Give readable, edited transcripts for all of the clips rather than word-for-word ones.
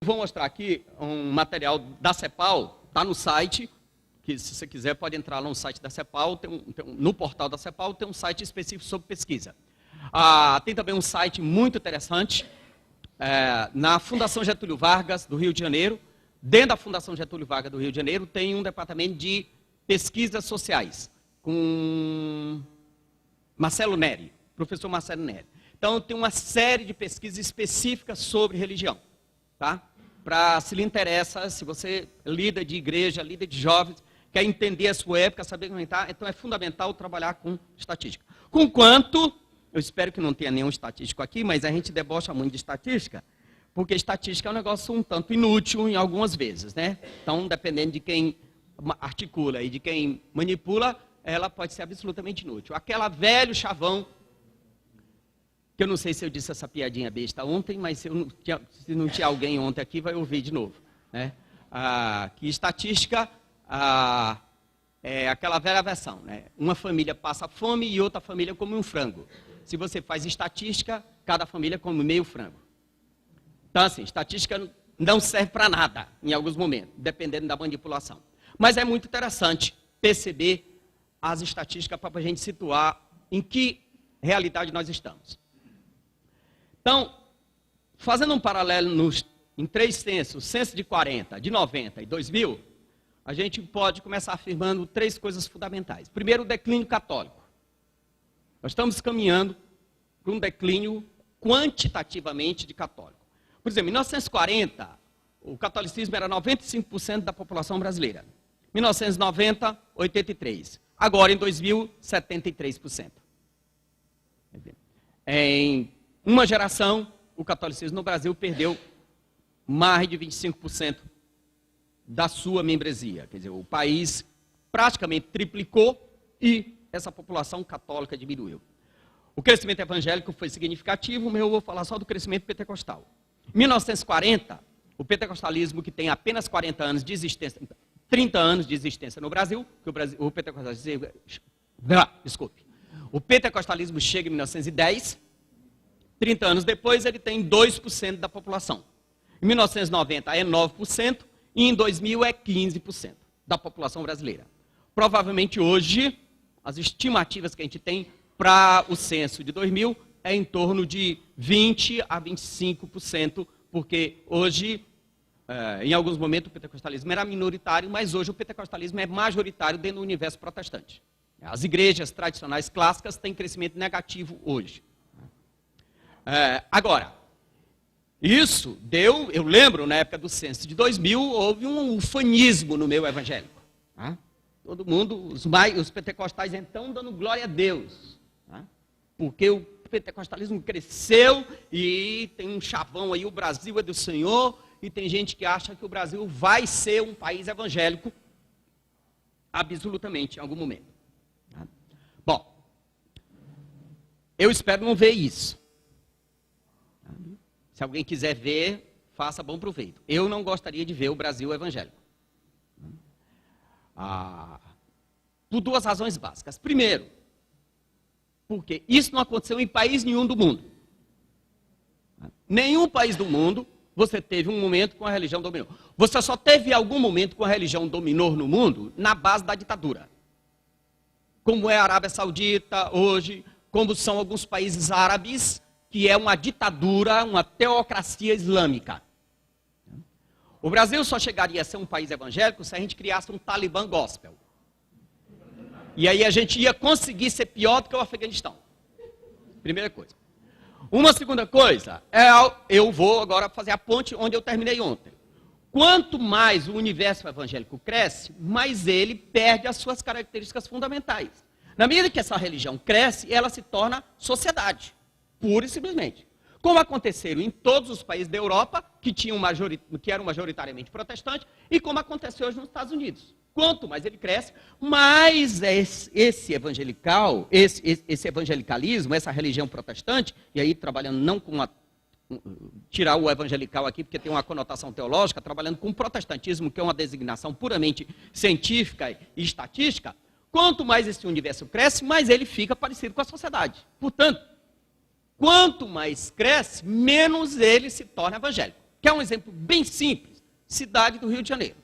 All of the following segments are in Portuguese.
vou mostrar aqui um material da CEPAL, está no site, que se você quiser pode entrar lá no site da CEPAL, no portal da CEPAL tem um site específico sobre pesquisa. Tem também um site muito interessante, na Fundação Getúlio Vargas, do Rio de Janeiro. Dentro da Fundação Getúlio Vargas do Rio de Janeiro tem um departamento de pesquisas sociais, com Marcelo Neri, professor Marcelo Neri. Então, tem uma série de pesquisas específicas sobre religião, tá? Para, se lhe interessa, se você lida de igreja, lida de jovens, quer entender a sua época, saber comentar, então é fundamental trabalhar com estatística. Conquanto, eu espero que não tenha nenhum estatístico aqui, mas a gente debocha muito de estatística, porque estatística é um negócio um tanto inútil em algumas vezes, né? Então, dependendo de quem articula e de quem manipula, ela pode ser absolutamente inútil. Aquela velho chavão, que eu não sei se eu disse essa piadinha besta ontem, mas se não tinha alguém ontem aqui, vai ouvir de novo, né? Que estatística é aquela velha versão, né? Uma família passa fome e outra família come um frango. Se você faz estatística, cada família come meio frango. Então, assim, estatística não serve para nada, em alguns momentos, dependendo da manipulação. Mas é muito interessante perceber as estatísticas para a gente situar em que realidade nós estamos. Então, fazendo um paralelo em 3 censos, censo de 40, de 90 e 2000, a gente pode começar afirmando 3 coisas fundamentais. Primeiro, o declínio católico. Nós estamos caminhando para um declínio quantitativamente de católico. Por exemplo, em 1940, o catolicismo era 95% da população brasileira. Em 1990, 83%. Agora, em 2000, 73%. Em uma geração, o catolicismo no Brasil perdeu mais de 25% da sua membresia. Quer dizer, o país praticamente triplicou e essa população católica diminuiu. O crescimento evangélico foi significativo, mas eu vou falar só do crescimento pentecostal. Em 1940, o pentecostalismo, que tem apenas 40 anos de existência, 30 anos de existência no Brasil, que o pentecostalismo, o pentecostalismo chega em 1910, 30 anos depois ele tem 2% da população. Em 1990 é 9% e em 2000 é 15% da população brasileira. Provavelmente hoje, as estimativas que a gente tem para o censo de 2000 é em torno de 20% a 25%, porque hoje, em alguns momentos, o pentecostalismo era minoritário, mas hoje o pentecostalismo é majoritário dentro do universo protestante. As igrejas tradicionais clássicas têm crescimento negativo hoje. Agora, isso deu, eu lembro, na época do censo de 2000, houve um ufanismo no meio evangélico. Todo mundo, os pentecostais então, dando glória a Deus. Porque o pentecostalismo cresceu e tem um chavão aí, o Brasil é do Senhor, e tem gente que acha que o Brasil vai ser um país evangélico, absolutamente, em algum momento. Bom, eu espero não ver isso. Se alguém quiser ver, faça bom proveito. Eu não gostaria de ver o Brasil evangélico. Por 2 razões básicas. Primeiro, porque isso não aconteceu em país nenhum do mundo. Nenhum país do mundo você teve um momento com a religião dominou. Você só teve algum momento com a religião dominou no mundo na base da ditadura. Como é a Arábia Saudita hoje, como são alguns países árabes, que é uma ditadura, uma teocracia islâmica. O Brasil só chegaria a ser um país evangélico se a gente criasse um Talibã gospel. E aí a gente ia conseguir ser pior do que o Afeganistão. Primeira coisa. Uma segunda coisa, eu vou agora fazer a ponte onde eu terminei ontem. Quanto mais o universo evangélico cresce, mais ele perde as suas características fundamentais. Na medida que essa religião cresce, ela se torna sociedade, pura e simplesmente. Como aconteceu em todos os países da Europa, que eram majoritariamente protestantes, e como aconteceu hoje nos Estados Unidos. Quanto mais ele cresce, mais esse evangelicalismo, essa religião protestante, e aí trabalhando não com tirar o evangelical aqui, porque tem uma conotação teológica, trabalhando com o protestantismo, que é uma designação puramente científica e estatística, quanto mais esse universo cresce, mais ele fica parecido com a sociedade. Portanto, quanto mais cresce, menos ele se torna evangélico. Quer um exemplo bem simples? Cidade do Rio de Janeiro.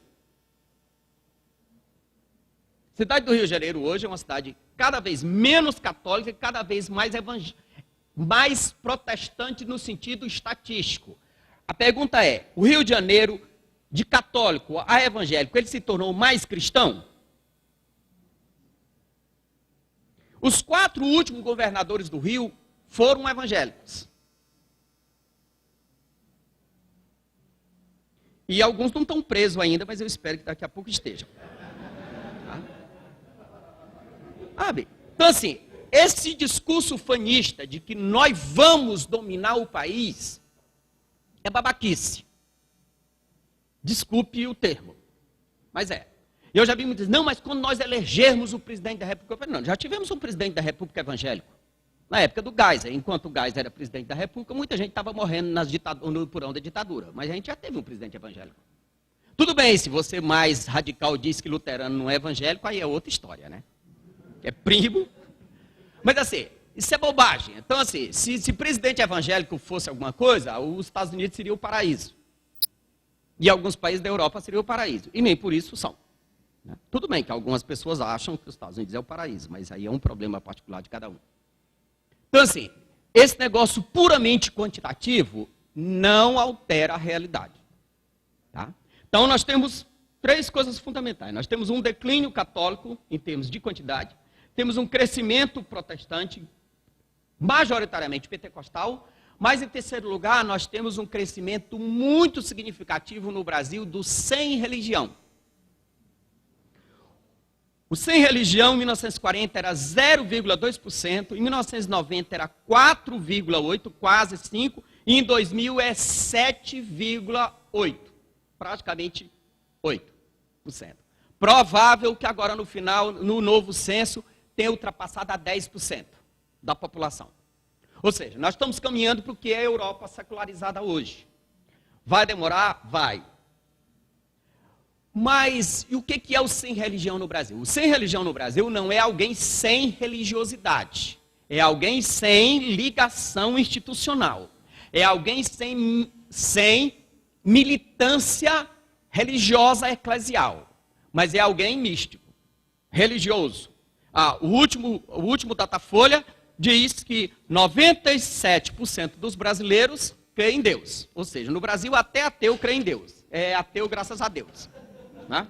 Cidade do Rio de Janeiro hoje é uma cidade cada vez menos católica e cada vez mais protestante no sentido estatístico. A pergunta é, o Rio de Janeiro, de católico a evangélico, ele se tornou mais cristão? Os 4 últimos governadores do Rio foram evangélicos. E alguns não estão presos ainda, mas eu espero que daqui a pouco estejam. Sabe? Então, assim, esse discurso fanista de que nós vamos dominar o país é babaquice. Desculpe o termo, mas é. Eu já vi muitos dizer, não, mas quando nós elegermos o presidente da República, eu falei, não, já tivemos um presidente da República evangélico. Na época do Geisel, enquanto o Geisel era presidente da República, muita gente estava morrendo no porão da ditadura, mas a gente já teve um presidente evangélico. Tudo bem, se você mais radical diz que luterano não é evangélico, aí é outra história, né? É primo. Mas assim, isso é bobagem. Então assim, se presidente evangélico fosse alguma coisa, os Estados Unidos seria o paraíso. E alguns países da Europa seriam o paraíso. E nem por isso são. Né? Tudo bem que algumas pessoas acham que os Estados Unidos é o paraíso, mas aí é um problema particular de cada um. Então assim, esse negócio puramente quantitativo não altera a realidade. Tá? Então nós temos 3 coisas fundamentais. Nós temos um declínio católico em termos de quantidade, temos um crescimento protestante, majoritariamente pentecostal, mas em terceiro lugar nós temos um crescimento muito significativo no Brasil do sem religião. O sem religião em 1940 era 0,2%, em 1990 era 4,8%, quase 5%, e em 2000 é 7,8%, praticamente 8%. Provável que agora no final, no novo censo, tenha ultrapassado a 10% da população. Ou seja, nós estamos caminhando para o que é a Europa secularizada hoje. Vai demorar? Vai. Mas e o que é o sem religião no Brasil? O sem religião no Brasil não é alguém sem religiosidade. É alguém sem ligação institucional. É alguém sem militância religiosa eclesial. Mas é alguém místico, religioso. O último Datafolha diz que 97% dos brasileiros creem em Deus. Ou seja, no Brasil até ateu crê em Deus. É ateu graças a Deus. Né?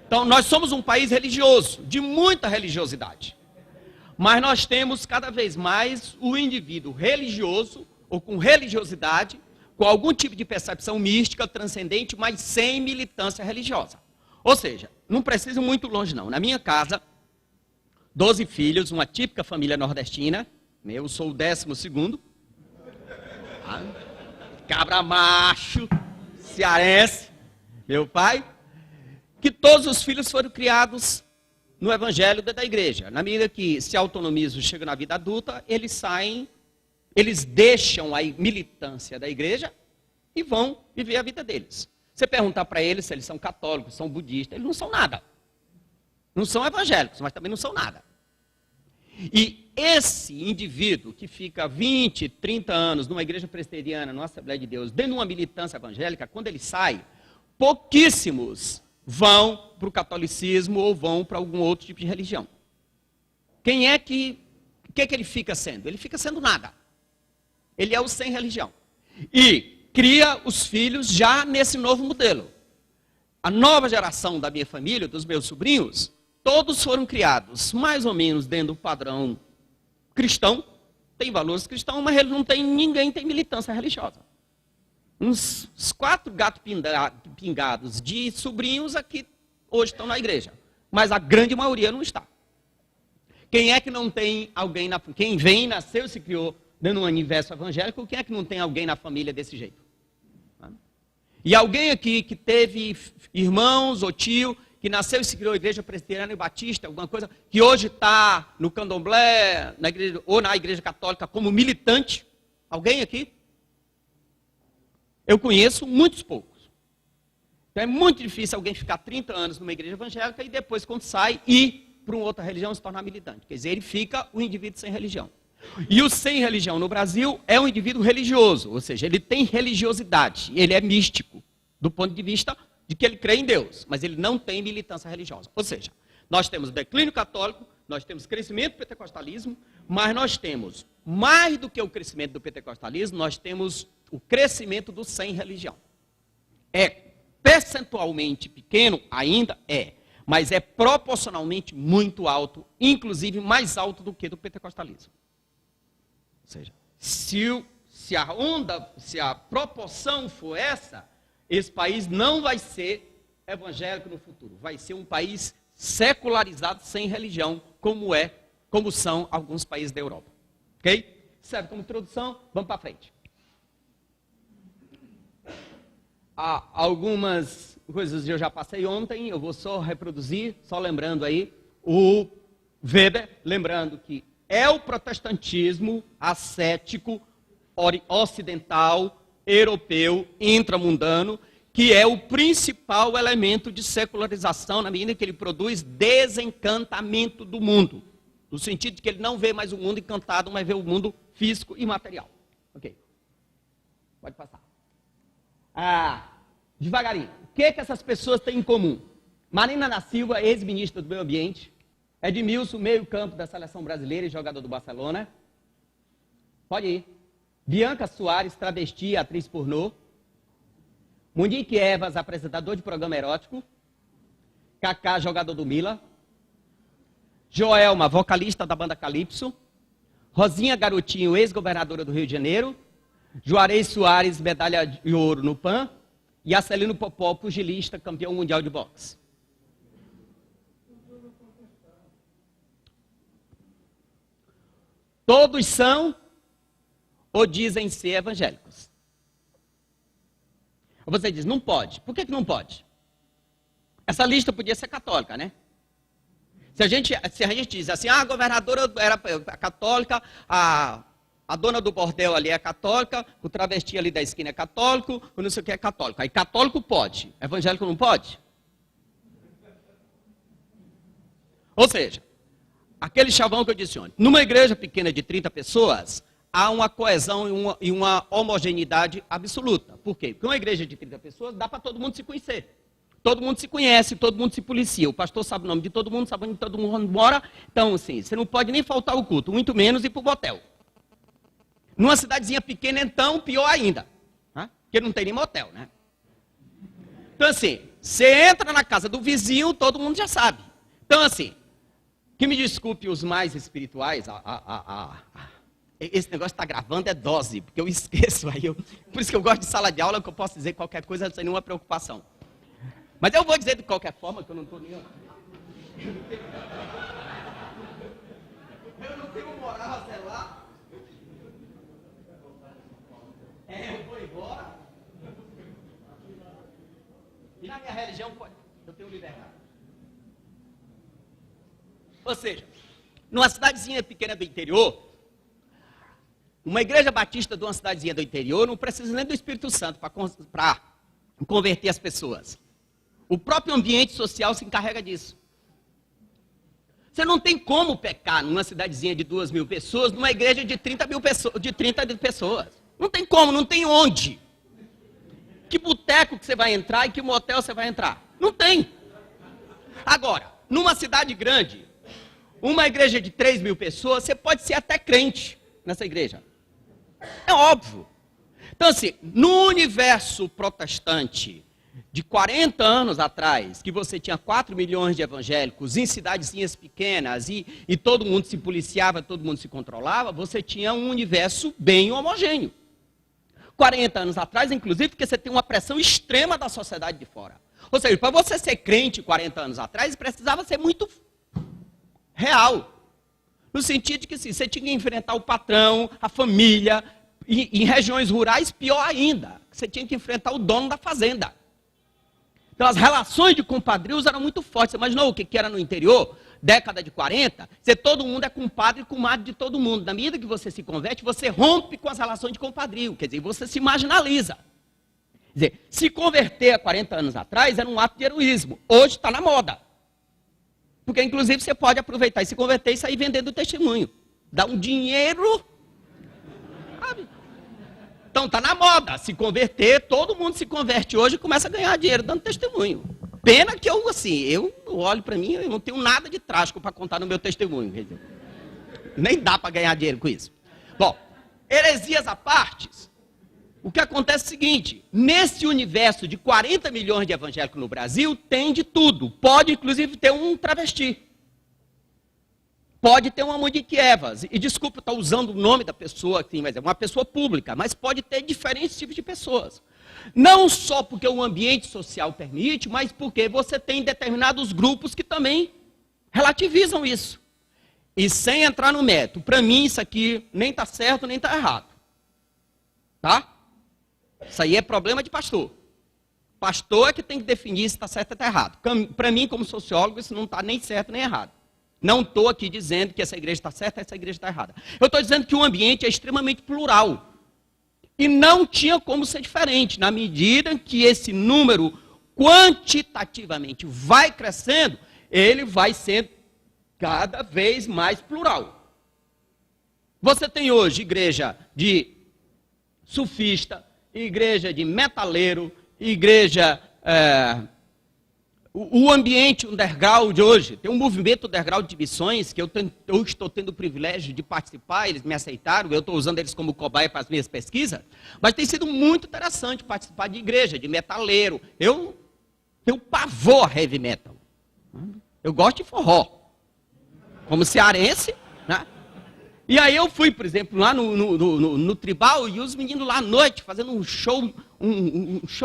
Então, nós somos um país religioso, de muita religiosidade. Mas nós temos cada vez mais o indivíduo religioso, ou com religiosidade, com algum tipo de percepção mística, transcendente, mas sem militância religiosa. Ou seja, não preciso ir muito longe não. Na minha casa, 12 filhos, uma típica família nordestina, eu sou o 12º, cabra macho, cearense, meu pai, que todos os filhos foram criados no evangelho da igreja. Na medida que se autonomizam, chegam na vida adulta, eles saem, eles deixam a militância da igreja e vão viver a vida deles. Você perguntar para eles se eles são católicos, são budistas, eles não são nada. Não são evangélicos, mas também não são nada. E esse indivíduo que fica 20, 30 anos numa igreja presbiteriana, numa Assembleia de Deus, dentro de uma militância evangélica, quando ele sai, pouquíssimos vão para o catolicismo ou vão para algum outro tipo de religião. Quem é que... O que é que ele fica sendo? Ele fica sendo nada. Ele é o sem religião. E cria os filhos já nesse novo modelo. A nova geração da minha família, dos meus sobrinhos, todos foram criados mais ou menos dentro do padrão cristão, tem valores cristãos, mas ele não tem, ninguém tem militância religiosa. Uns 4 gatos pingados de sobrinhos aqui hoje estão na igreja, mas a grande maioria não está. Quem é que não tem alguém, quem vem, nasceu, se criou dentro de um universo evangélico, quem é que não tem alguém na família desse jeito? E alguém aqui que teve irmãos ou tio, que nasceu e se criou na igreja presbiteriana e batista, alguma coisa, que hoje está no candomblé, na igreja, ou na igreja católica como militante? Alguém aqui? Eu conheço muitos poucos. Então é muito difícil alguém ficar 30 anos numa igreja evangélica e depois, quando sai, ir para uma outra religião se tornar militante. Quer dizer, ele fica o indivíduo sem religião. E o sem religião no Brasil é um indivíduo religioso, ou seja, ele tem religiosidade, ele é místico, do ponto de vista de que ele crê em Deus, mas ele não tem militância religiosa. Ou seja, nós temos declínio católico, nós temos crescimento do pentecostalismo, mas nós temos, mais do que o crescimento do pentecostalismo, nós temos o crescimento do sem religião. É percentualmente pequeno, ainda é, mas é proporcionalmente muito alto, inclusive mais alto do que do pentecostalismo. Ou seja, se a proporção for essa, esse país não vai ser evangélico no futuro, vai ser um país secularizado sem religião, como são alguns países da Europa. Ok? Serve como introdução, vamos para frente. Há algumas coisas que eu já passei ontem, eu vou só reproduzir, só lembrando aí, o Weber, lembrando que é o protestantismo ascético, ocidental, europeu, intramundano, que é o principal elemento de secularização, na medida que ele produz desencantamento do mundo. No sentido de que ele não vê mais o mundo encantado, mas vê o mundo físico e material. Ok. Pode passar. Devagarinho. O que essas pessoas têm em comum? Marina da Silva, ex-ministra do Meio Ambiente. Edmilson, meio-campo da seleção brasileira e jogador do Barcelona. Pode ir. Bianca Soares, travesti, atriz pornô. Monique Evas, apresentador de programa erótico. Kaká, jogador do Milan. Joelma, vocalista da banda Calypso. Rosinha Garotinho, ex-governadora do Rio de Janeiro. Juarez Soares, medalha de ouro no PAN. E Acelino Popó, pugilista, campeão mundial de boxe. Todos são ou dizem ser evangélicos. Você diz, não pode. Por que não pode? Essa lista podia ser católica, né? Se a gente diz assim, a governadora era católica, a dona do bordel ali é católica, o travesti ali da esquina é católico, o não sei o que é católico. Aí católico pode, evangélico não pode? Ou seja, aquele chavão que eu disse ontem, numa igreja pequena de 30 pessoas, há uma coesão e uma homogeneidade absoluta. Por quê? Porque uma igreja de 30 pessoas dá para todo mundo se conhecer. Todo mundo se conhece, todo mundo se policia. O pastor sabe o nome de todo mundo, sabe onde todo mundo mora. Então, assim, você não pode nem faltar o culto, muito menos ir para o motel. Numa cidadezinha pequena, então, pior ainda. Né? Porque não tem nem motel, né? Então, assim, você entra na casa do vizinho, todo mundo já sabe. Então, assim, que me desculpe os mais espirituais, esse negócio está gravando é dose, porque eu esqueço. Por isso que eu gosto de sala de aula, que eu posso dizer qualquer coisa sem nenhuma preocupação. Mas eu vou dizer de qualquer forma, que eu não estou nem... Eu não tenho moral, sei lá. Eu vou embora. E na minha religião, eu tenho liberdade. Ou seja, numa cidadezinha pequena do interior, uma igreja batista de uma cidadezinha do interior não precisa nem do Espírito Santo para converter as pessoas. O próprio ambiente social se encarrega disso. Você não tem como pecar numa cidadezinha de 2.000 pessoas, numa igreja de 30 pessoas. Não tem como, não tem onde. Que boteco que você vai entrar e que motel você vai entrar? Não tem. Agora, numa cidade grande, uma igreja de 3.000 pessoas, você pode ser até crente nessa igreja. É óbvio. Então, assim, no universo protestante de 40 anos atrás, que você tinha 4 milhões de evangélicos em cidadezinhas pequenas e todo mundo se policiava, todo mundo se controlava, você tinha um universo bem homogêneo. 40 anos atrás, inclusive, porque você tem uma pressão extrema da sociedade de fora. Ou seja, para você ser crente 40 anos atrás, precisava ser muito real. No sentido de que assim, você tinha que enfrentar o patrão, a família, e em regiões rurais, pior ainda, você tinha que enfrentar o dono da fazenda. Então as relações de compadrios eram muito fortes. Você imaginou o que era no interior? Década de 40, todo mundo é compadre e comadre de todo mundo. Na medida que você se converte, você rompe com as relações de compadrio, quer dizer, você se marginaliza. Quer dizer, se converter há 40 anos atrás era um ato de heroísmo. Hoje está na moda. Porque, inclusive, você pode aproveitar e se converter e sair vendendo o testemunho. dá um dinheiro, sabe? Então tá na moda se converter, todo mundo se converte hoje e começa a ganhar dinheiro dando testemunho. Pena que eu olho para mim, eu não tenho nada de trágico para contar no meu testemunho. Quer dizer, nem dá para ganhar dinheiro com isso. Bom, heresias à parte, o que acontece é o seguinte, nesse universo de 40 milhões de evangélicos no Brasil, tem de tudo. Pode, inclusive, ter um travesti. Pode ter uma Monique Evas. E desculpa, eu estou usando o nome da pessoa aqui, mas é uma pessoa pública. Mas pode ter diferentes tipos de pessoas. Não só porque o ambiente social permite, mas porque você tem determinados grupos que também relativizam isso. E sem entrar no mérito. Para mim, isso aqui nem está certo, nem está errado. Tá? Isso aí é problema de pastor. Pastor é que tem que definir se está certo ou está errado. Para mim, como sociólogo, isso não está nem certo nem errado. Não estou aqui dizendo que essa igreja está certa, essa igreja está errada. Eu estou dizendo que o ambiente é extremamente plural. E não tinha como ser diferente. Na medida que esse número quantitativamente vai crescendo, ele vai sendo cada vez mais plural. Você tem hoje igreja de sufista, igreja de metaleiro, igreja... O ambiente underground hoje, tem um movimento underground de missões que eu estou tendo o privilégio de participar, eles me aceitaram, eu estou usando eles como cobaia para as minhas pesquisas, mas tem sido muito interessante participar de igreja, de metaleiro. Eu tenho pavor a heavy metal. Eu gosto de forró, como cearense, né? E aí eu fui, por exemplo, lá no tribal e os meninos lá à noite fazendo um show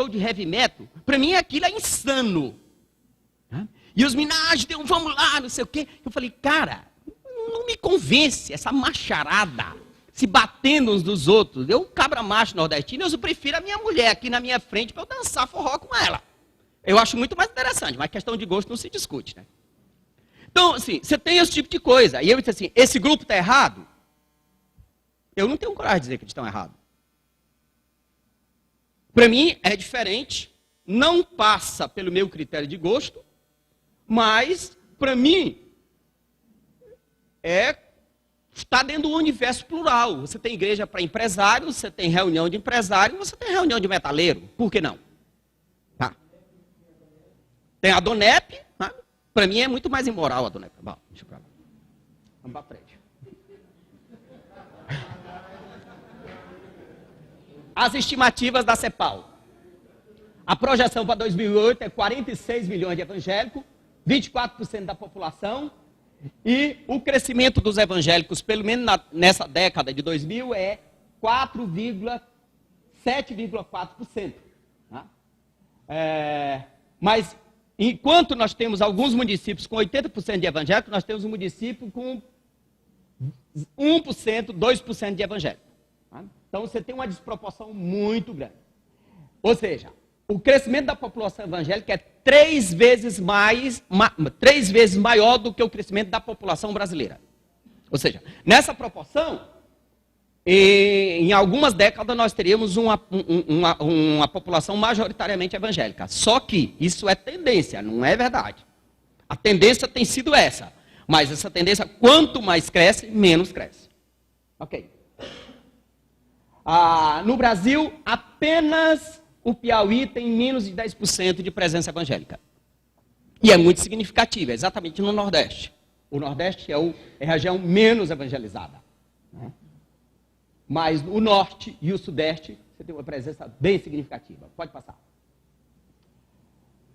de heavy metal. Para mim aquilo é insano. E os meninos, vamos lá, não sei o quê. Eu falei, cara, não me convence essa macharada se batendo uns dos outros. Eu, cabra macho nordestino, eu prefiro a minha mulher aqui na minha frente para eu dançar forró com ela. Eu acho muito mais interessante, mas questão de gosto não se discute, né? Então, assim, você tem esse tipo de coisa. E eu disse assim, esse grupo está errado? Eu não tenho coragem de dizer que eles estão errados. Para mim, é diferente, não passa pelo meu critério de gosto, mas, para mim, está dentro do universo plural. Você tem igreja para empresários, você tem reunião de empresários, você tem reunião de metaleiro. Por que não? Tá. Tem a Donep, tá? Para mim é muito mais imoral a Donep. Bom, deixa eu pra lá. Vamos para frente. As estimativas da CEPAL. A projeção para 2008 é 46 milhões de evangélicos, 24% da população, e o crescimento dos evangélicos, pelo menos nessa década de 2000, é 7,4%. Tá? Mas, enquanto nós temos alguns municípios com 80% de evangélicos, nós temos um município com 1%, 2% de evangélicos. Tá? Então, você tem uma desproporção muito grande. Ou seja, o crescimento da população evangélica é 3 vezes maior do que o crescimento da população brasileira. Ou seja, nessa proporção, em algumas décadas nós teríamos uma população majoritariamente evangélica. Só que isso é tendência, não é verdade. A tendência tem sido essa. Mas essa tendência, quanto mais cresce, menos cresce. Ok. No Brasil, apenas o Piauí tem menos de 10% de presença evangélica. E é muito significativo, é exatamente no Nordeste. O Nordeste é a região menos evangelizada. Né? Mas o Norte e o Sudeste, você tem uma presença bem significativa. Pode passar.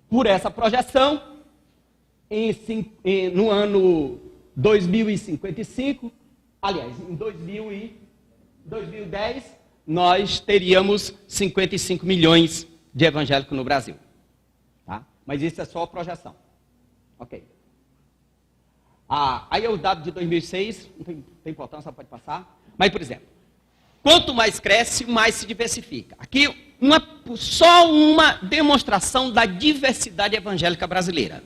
Por essa projeção, no ano 2055, aliás, em 2010, nós teríamos 55 milhões de evangélicos no Brasil. Tá? Mas isso é só a projeção. Ok. Aí é o dado de 2006, não tem importância, pode passar. Mas, por exemplo, quanto mais cresce, mais se diversifica. Aqui, só uma demonstração da diversidade evangélica brasileira.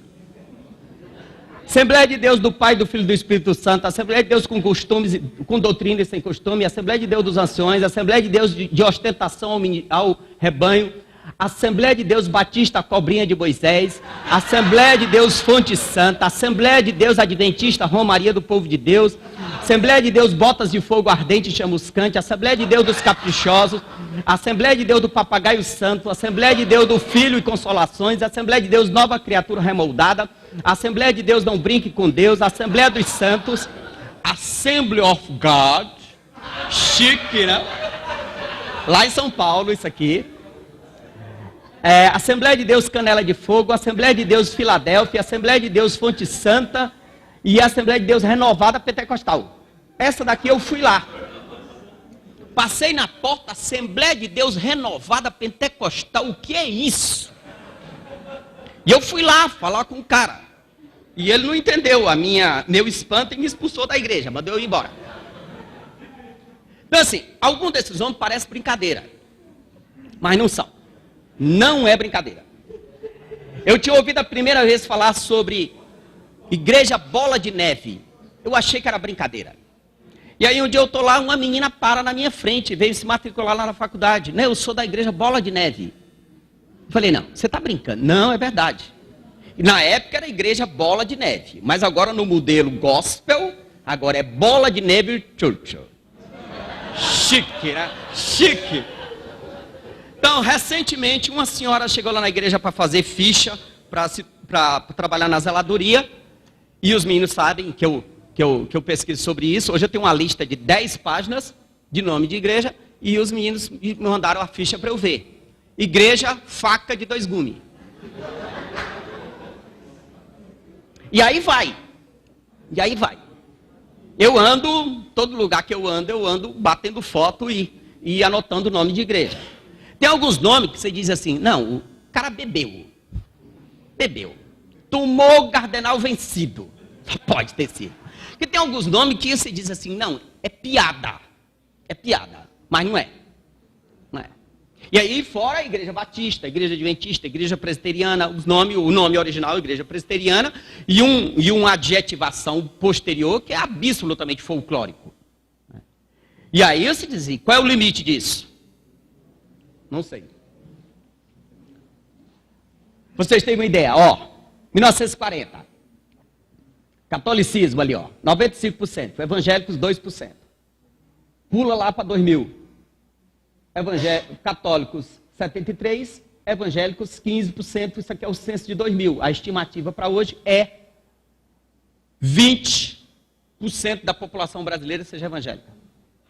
Assembleia de Deus do Pai, do Filho e do Espírito Santo, Assembleia de Deus com costumes, com doutrina e sem costume, Assembleia de Deus dos Anciões, Assembleia de Deus de ostentação ao rebanho, Assembleia de Deus Batista Cobrinha de Moisés, Assembleia de Deus Fonte Santa, Assembleia de Deus Adventista Romaria do Povo de Deus, Assembleia de Deus Botas de Fogo Ardente e Chamuscante, Assembleia de Deus dos Caprichosos, Assembleia de Deus do Papagaio Santo, Assembleia de Deus do Filho e Consolações, Assembleia de Deus Nova Criatura Remoldada, Assembleia de Deus Não Brinque com Deus, Assembleia dos Santos, Assembly of God, chique, né? Lá em São Paulo, isso aqui. Assembleia de Deus Canela de Fogo, Assembleia de Deus Filadélfia, Assembleia de Deus Fonte Santa e Assembleia de Deus Renovada Pentecostal. Essa daqui eu fui lá. Passei na porta, Assembleia de Deus Renovada Pentecostal, o que é isso? E eu fui lá falar com o cara. E ele não entendeu meu espanto e me expulsou da igreja, mandou eu ir embora. Então assim, algum desses homens parece brincadeira, mas não são. Não é brincadeira. Eu tinha ouvido a primeira vez falar sobre igreja bola de neve. Eu achei que era brincadeira. E aí um dia eu estou lá, uma menina para na minha frente, veio se matricular lá na faculdade. Né, eu sou da igreja bola de neve. Eu falei, não, você está brincando. Não, é verdade. E na época era a igreja bola de neve. Mas agora no modelo gospel, agora é bola de neve church. Chique, né? Chique. Então, recentemente, uma senhora chegou lá na igreja para fazer ficha, para trabalhar na zeladoria, e os meninos sabem que eu pesquiso sobre isso. Hoje eu tenho uma lista de 10 páginas de nome de igreja, e os meninos me mandaram a ficha para eu ver. Igreja Faca de Dois Gumes. E aí vai. Eu ando, todo lugar que eu ando batendo foto e anotando o nome de igreja. Tem alguns nomes que você diz assim, não, o cara bebeu, tomou cardenal vencido, só pode ter sido. Porque tem alguns nomes que você diz assim, não, é piada, mas não é. E aí fora a igreja batista, a igreja adventista, a igreja presbiteriana, o nome original é igreja presbiteriana, e uma adjetivação posterior que é absolutamente folclórico. E aí você diz assim, qual é o limite disso? Não sei. Vocês têm uma ideia, 1940. Catolicismo ali, 95%. Evangélicos, 2%. Pula lá para 2000. Católicos, 73%. Evangélicos, 15%. Isso aqui é o censo de 2000. A estimativa para hoje é 20% da população brasileira seja evangélica.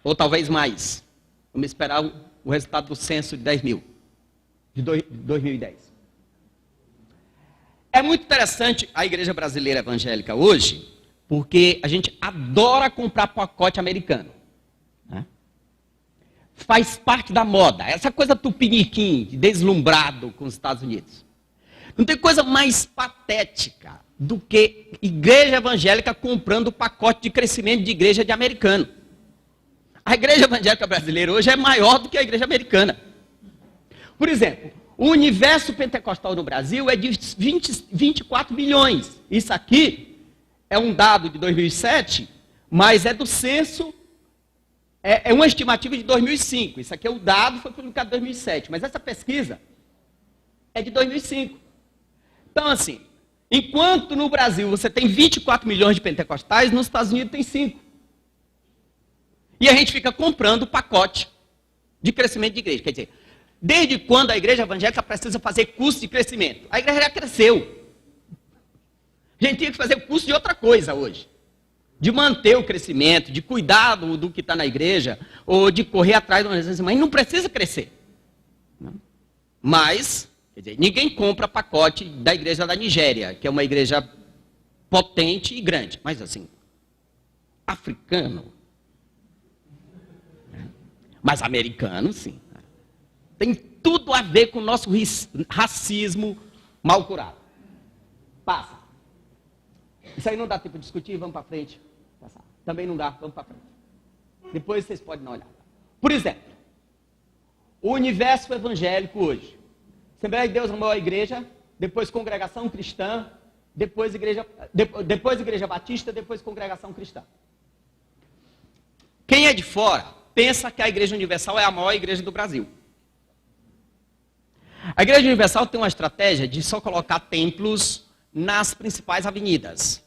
Ou talvez mais. Vamos esperar o resultado do censo de 10.000, de 2010. É muito interessante a igreja brasileira evangélica hoje, porque a gente adora comprar pacote americano. Né? Faz parte da moda, essa coisa tupiniquim, deslumbrado com os Estados Unidos. Não tem coisa mais patética do que igreja evangélica comprando pacote de crescimento de igreja de americano. A igreja evangélica brasileira hoje é maior do que a igreja americana. Por exemplo, o universo pentecostal no Brasil é de 24 milhões. Isso aqui é um dado de 2007, mas é do censo, é uma estimativa de 2005. Isso aqui é o dado, foi publicado em 2007, mas essa pesquisa é de 2005. Então, assim, enquanto no Brasil você tem 24 milhões de pentecostais, nos Estados Unidos tem 5. E a gente fica comprando pacote de crescimento de igreja. Quer dizer, desde quando a igreja evangélica precisa fazer curso de crescimento? A igreja já cresceu. A gente tinha que fazer curso de outra coisa hoje. De manter o crescimento, de cuidar do que está na igreja, ou de correr atrás de uma coisa, mas não precisa crescer. Mas, quer dizer, ninguém compra pacote da igreja da Nigéria, que é uma igreja potente e grande. Mas assim, africano... Mas americano, sim. Tem tudo a ver com o nosso racismo mal curado. Passa. Isso aí não dá tempo de discutir, vamos para frente. Passar. Também não dá, vamos para frente. Depois vocês podem dar uma olhada. Por exemplo, o universo evangélico hoje. Assembleia de Deus, a maior igreja, depois congregação cristã, depois igreja batista, depois congregação cristã. Quem é de fora pensa que a Igreja Universal é a maior igreja do Brasil. A Igreja Universal tem uma estratégia de só colocar templos nas principais avenidas.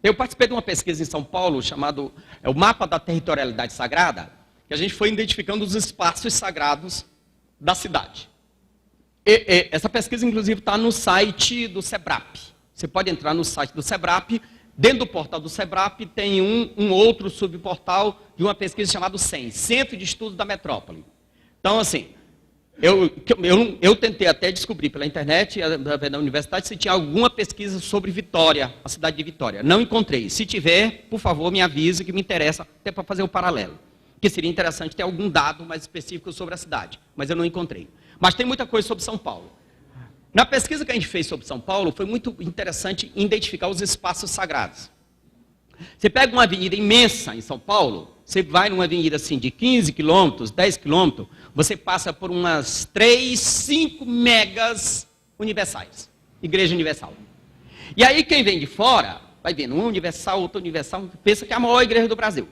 Eu participei de uma pesquisa em São Paulo, chamado o Mapa da Territorialidade Sagrada, que a gente foi identificando os espaços sagrados da cidade. Essa pesquisa, inclusive, está no site do SEBRAP. Você pode entrar no site do SEBRAP. Dentro do portal do SEBRAP tem um outro subportal de uma pesquisa chamada CEM, Centro de Estudos da Metrópole. Então, assim, eu tentei até descobrir pela internet, da universidade, se tinha alguma pesquisa sobre Vitória, a cidade de Vitória. Não encontrei. Se tiver, por favor, me avise, que me interessa, até para fazer o paralelo. Que seria interessante ter algum dado mais específico sobre a cidade, mas eu não encontrei. Mas tem muita coisa sobre São Paulo. Na pesquisa que a gente fez sobre São Paulo, foi muito interessante identificar os espaços sagrados. Você pega uma avenida imensa em São Paulo, você vai numa avenida assim de 15 quilômetros, 10 quilômetros, você passa por umas 3, 5 megas universais. Igreja Universal. E aí quem vem de fora, vai vendo uma universal, outra universal, pensa que é a maior igreja do Brasil.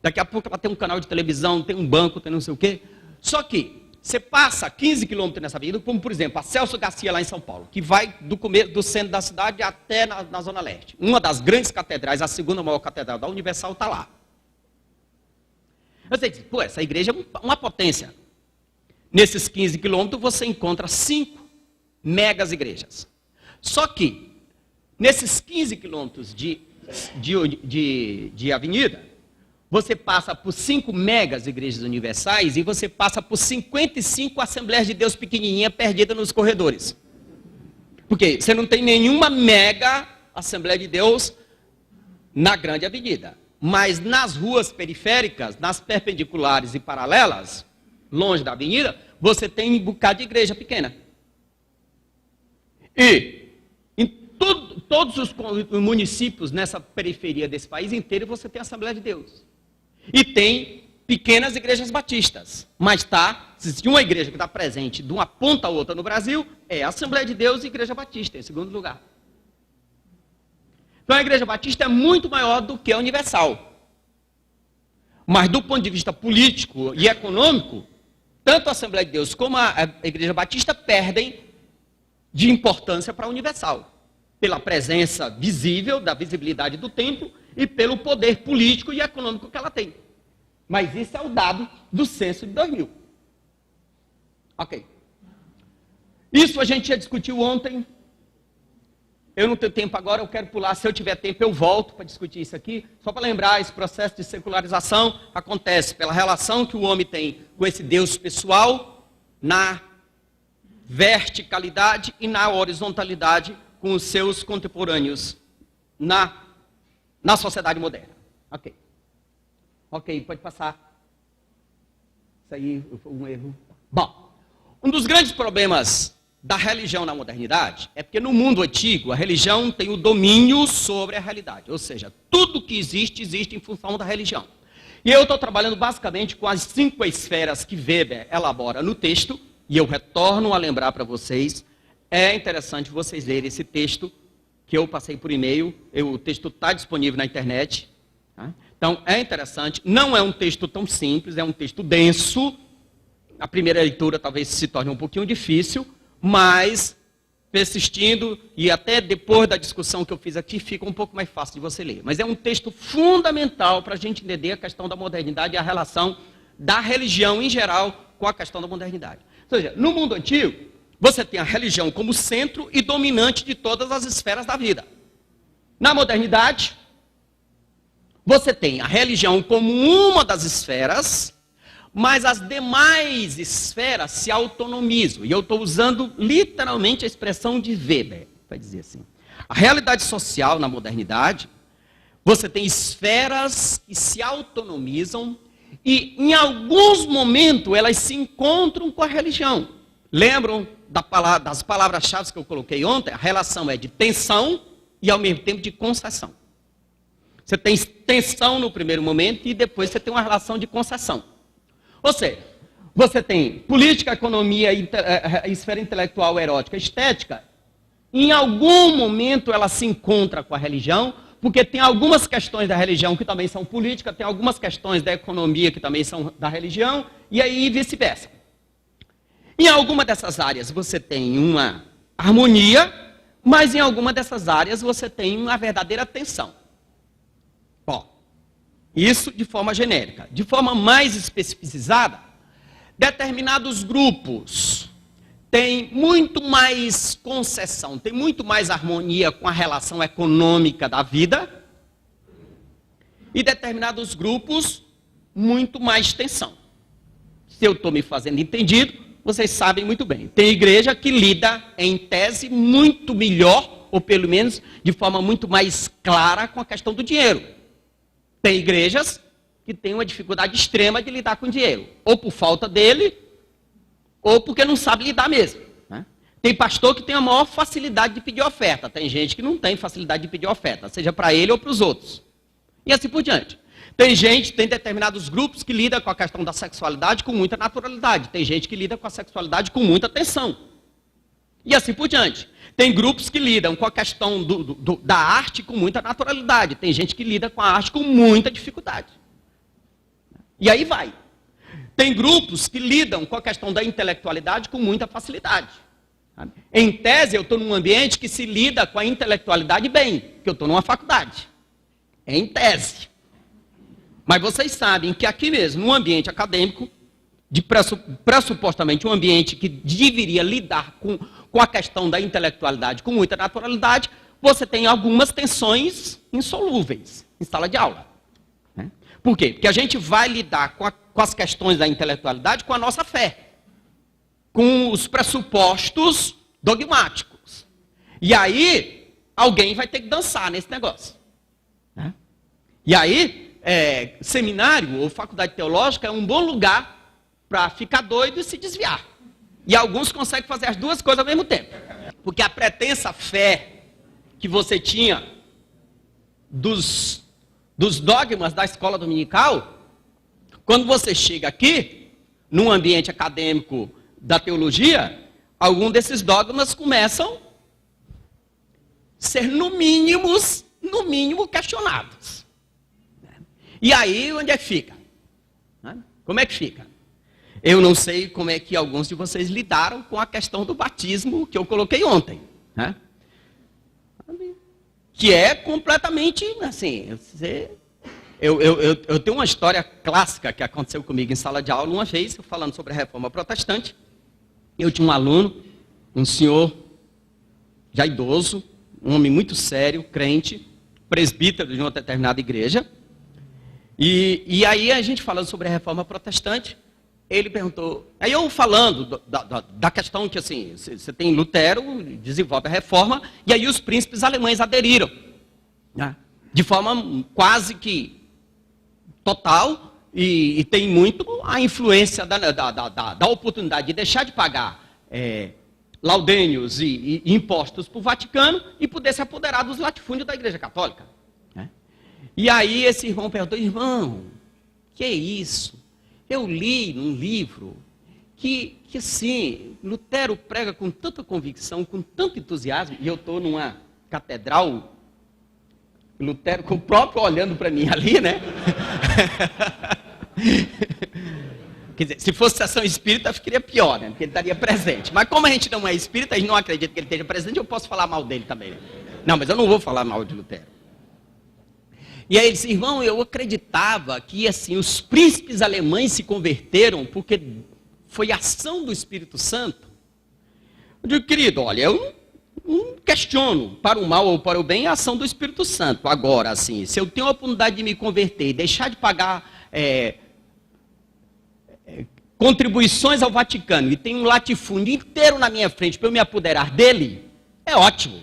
Daqui a pouco ela tem um canal de televisão, tem um banco, tem não sei o quê. Só que você passa 15 quilômetros nessa avenida, como por exemplo a Celso Garcia lá em São Paulo, que vai do centro da cidade até na Zona Leste. Uma das grandes catedrais, a segunda maior catedral da Universal, está lá. Você diz, pô, essa igreja é uma potência. Nesses 15 quilômetros você encontra 5 megas igrejas. Só que, nesses 15 quilômetros de avenida, você passa por 5 megas igrejas universais e você passa por 55 Assembleias de Deus pequenininha perdida nos corredores. Porque você não tem nenhuma mega Assembleia de Deus na grande avenida. Mas nas ruas periféricas, nas perpendiculares e paralelas, longe da avenida, você tem um bocado de igreja pequena. E em todos os municípios nessa periferia desse país inteiro, você tem a Assembleia de Deus. E tem pequenas igrejas batistas. Mas se uma igreja que está presente de uma ponta a outra no Brasil, é a Assembleia de Deus e Igreja Batista, em segundo lugar. Então a Igreja Batista é muito maior do que a Universal. Mas do ponto de vista político e econômico, tanto a Assembleia de Deus como a Igreja Batista perdem de importância para a Universal. Pela presença visível, da visibilidade do templo e pelo poder político e econômico que ela tem. Mas isso é o dado do censo de 2000. Ok. Isso a gente já discutiu ontem. Eu não tenho tempo agora, eu quero pular. Se eu tiver tempo, eu volto para discutir isso aqui. Só para lembrar, esse processo de secularização acontece pela relação que o homem tem com esse Deus pessoal, na verticalidade e na horizontalidade com os seus contemporâneos na sociedade moderna. Ok. Ok, pode passar. Isso aí foi um erro. Bom, um dos grandes problemas da religião na modernidade é porque no mundo antigo a religião tem o domínio sobre a realidade. Ou seja, tudo que existe, existe em função da religião. E eu estou trabalhando basicamente com as 5 esferas que Weber elabora no texto, e eu retorno a lembrar para vocês, é interessante vocês lerem esse texto que eu passei por e-mail, o texto está disponível na internet. Tá? Então, é interessante, não é um texto tão simples, é um texto denso, a primeira leitura talvez se torne um pouquinho difícil, mas persistindo, e até depois da discussão que eu fiz aqui, fica um pouco mais fácil de você ler. Mas é um texto fundamental para a gente entender a questão da modernidade e a relação da religião em geral com a questão da modernidade. Ou seja, no mundo antigo, você tem a religião como centro e dominante de todas as esferas da vida. Na modernidade, você tem a religião como uma das esferas, mas as demais esferas se autonomizam. E eu estou usando literalmente a expressão de Weber, para dizer assim. A realidade social na modernidade, você tem esferas que se autonomizam e em alguns momentos elas se encontram com a religião. Lembram das palavras-chave que eu coloquei ontem? A relação é de tensão e ao mesmo tempo de concessão. Você tem tensão no primeiro momento e depois você tem uma relação de concessão. Ou seja, você tem política, economia, esfera intelectual, erótica, estética. Em algum momento ela se encontra com a religião, porque tem algumas questões da religião que também são políticas, tem algumas questões da economia que também são da religião, e aí vice-versa. Em alguma dessas áreas você tem uma harmonia, mas em alguma dessas áreas você tem uma verdadeira tensão. Ó, isso de forma genérica. De forma mais especificizada, determinados grupos têm muito mais concessão, têm muito mais harmonia com a relação econômica da vida, e determinados grupos, muito mais tensão. Se eu estou me fazendo entendido, vocês sabem muito bem. Tem igreja que lida, em tese, muito melhor, ou pelo menos de forma muito mais clara, com a questão do dinheiro. Tem igrejas que têm uma dificuldade extrema de lidar com dinheiro, ou por falta dele, ou porque não sabe lidar mesmo. Né? Tem pastor que tem a maior facilidade de pedir oferta, tem gente que não tem facilidade de pedir oferta, seja para ele ou para os outros. E assim por diante. Tem determinados grupos que lidam com a questão da sexualidade com muita naturalidade. Tem gente que lida com a sexualidade com muita tensão. E assim por diante. Tem grupos que lidam com a questão da arte com muita naturalidade. Tem gente que lida com a arte com muita dificuldade. E aí vai. Tem grupos que lidam com a questão da intelectualidade com muita facilidade. Em tese, eu estou num ambiente que se lida com a intelectualidade bem, porque eu estou numa faculdade. Em tese. Mas vocês sabem que aqui mesmo, num ambiente acadêmico, pressupostamente um ambiente que deveria lidar com a questão da intelectualidade com muita naturalidade, você tem algumas tensões insolúveis em sala de aula. Né? Por quê? Porque a gente vai lidar com as questões da intelectualidade com a nossa fé, com os pressupostos dogmáticos. E aí, alguém vai ter que dançar nesse negócio. Né? E aí, seminário ou faculdade teológica é um bom lugar para ficar doido e se desviar. E alguns conseguem fazer as duas coisas ao mesmo tempo. Porque a pretensa fé que você tinha dos dogmas da escola dominical, quando você chega aqui, num ambiente acadêmico da teologia, algum desses dogmas começam a ser, no mínimo, questionados. E aí, onde é que fica? Como é que fica? Eu não sei como é que alguns de vocês lidaram com a questão do batismo que eu coloquei ontem. Né? Que é completamente, assim, eu tenho uma história clássica que aconteceu comigo em sala de aula uma vez, falando sobre a reforma protestante. Eu tinha um aluno, um senhor já idoso, um homem muito sério, crente, presbítero de uma determinada igreja. E aí a gente falando sobre a reforma protestante, ele perguntou, aí eu falando da questão que assim, você tem Lutero, desenvolve a reforma, e aí os príncipes alemães aderiram, né? De forma quase que total, e tem muito a influência da oportunidade de deixar de pagar laudênios e impostos para o Vaticano e poder se apoderar dos latifúndios da Igreja Católica. E aí esse irmão perguntou, irmão, que é isso? Eu li num livro que sim, Lutero prega com tanta convicção, com tanto entusiasmo, e eu estou numa catedral, Lutero com o próprio olhando para mim ali, né? Quer dizer, se fosse sessão espírita, ficaria pior, né? Porque ele estaria presente. Mas como a gente não é espírita, a gente não acredita que ele esteja presente, eu posso falar mal dele também. Né? Não, mas eu não vou falar mal de Lutero. E aí ele disse, irmão, eu acreditava que assim, os príncipes alemães se converteram porque foi ação do Espírito Santo. Eu digo, querido, olha, eu não questiono para o mal ou para o bem a ação do Espírito Santo. Agora, assim, se eu tenho a oportunidade de me converter e deixar de pagar contribuições ao Vaticano e tem um latifúndio inteiro na minha frente para eu me apoderar dele, é ótimo.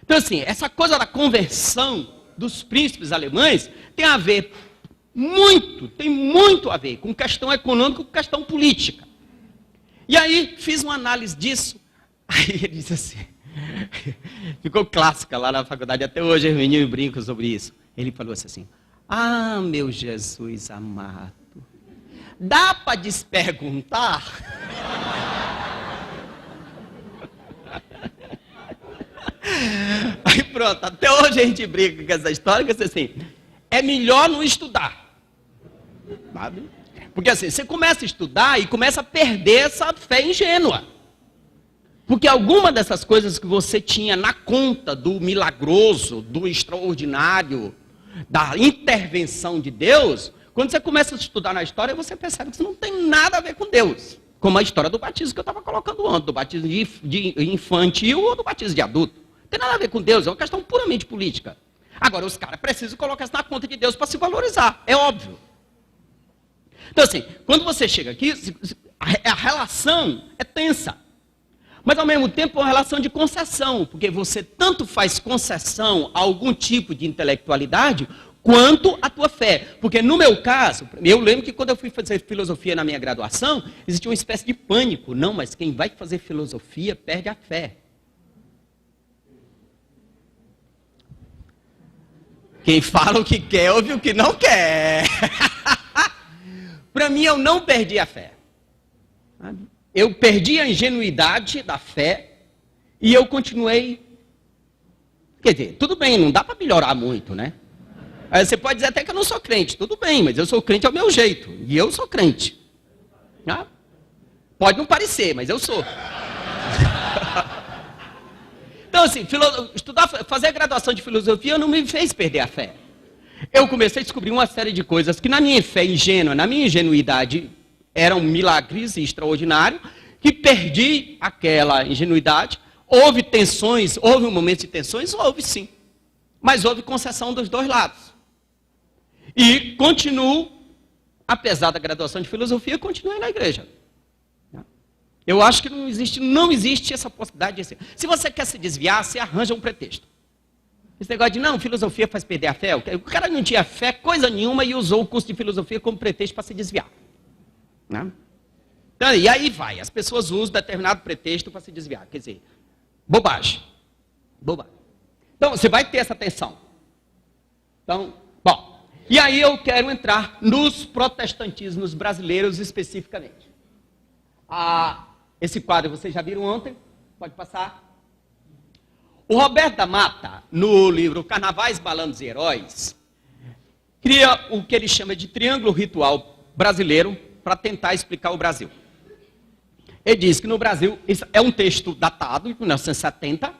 Então, assim, essa coisa da conversão dos príncipes alemães tem muito a ver com questão econômica e com questão política. E aí, fiz uma análise disso. Aí ele disse assim, ficou clássica lá na faculdade, até hoje eu menino brinco sobre isso. Ele falou assim, ah, meu Jesus amado, dá para desperguntar? Aí pronto, até hoje a gente briga com essa história, que assim, é melhor não estudar. Sabe? Porque assim, você começa a estudar e começa a perder essa fé ingênua. Porque alguma dessas coisas que você tinha na conta do milagroso, do extraordinário, da intervenção de Deus, quando você começa a estudar na história, você percebe que isso não tem nada a ver com Deus. Como a história do batismo que eu estava colocando antes, do batismo de infantil ou do batismo de adulto. Não tem nada a ver com Deus, é uma questão puramente política. Agora, os caras precisam colocar isso na conta de Deus para se valorizar, é óbvio. Então assim, quando você chega aqui, a relação é tensa. Mas, ao mesmo tempo, é uma relação de concessão, porque você tanto faz concessão a algum tipo de intelectualidade, quanto a tua fé. Porque, no meu caso, eu lembro que quando eu fui fazer filosofia na minha graduação, existia uma espécie de pânico. Não, mas quem vai fazer filosofia perde a fé. Quem fala o que quer, ouve o que não quer. Para mim, eu não perdi a fé. Eu perdi a ingenuidade da fé e eu continuei. Quer dizer, tudo bem, não dá para melhorar muito, né? Aí você pode dizer até que eu não sou crente, tudo bem, mas eu sou crente ao meu jeito, e eu sou crente. Ah? Pode não parecer, mas eu sou. Então assim, estudar, fazer a graduação de filosofia não me fez perder a fé. Eu comecei a descobrir uma série de coisas que na minha fé ingênua, na minha ingenuidade, eram milagres extraordinários, que perdi aquela ingenuidade. Houve tensões, houve um momento de tensões? Houve sim. Mas houve concessão dos dois lados. E continuo, apesar da graduação de filosofia, continuei na igreja. Eu acho que não existe essa possibilidade de ser. Se você quer se desviar, você arranja um pretexto. Esse negócio de, não, filosofia faz perder a fé. O cara não tinha fé, coisa nenhuma, e usou o curso de filosofia como pretexto para se desviar. Né? Então, e aí vai, as pessoas usam determinado pretexto para se desviar, quer dizer, bobagem. Então, você vai ter essa tensão. Então, bom, e aí eu quero entrar nos protestantismos brasileiros especificamente. Esse quadro vocês já viram ontem, pode passar. O Roberto da Mata, no livro Carnavais, Malandros e Heróis, cria o que ele chama de triângulo ritual brasileiro, para tentar explicar o Brasil. Ele diz que no Brasil, isso é um texto datado, de 1970,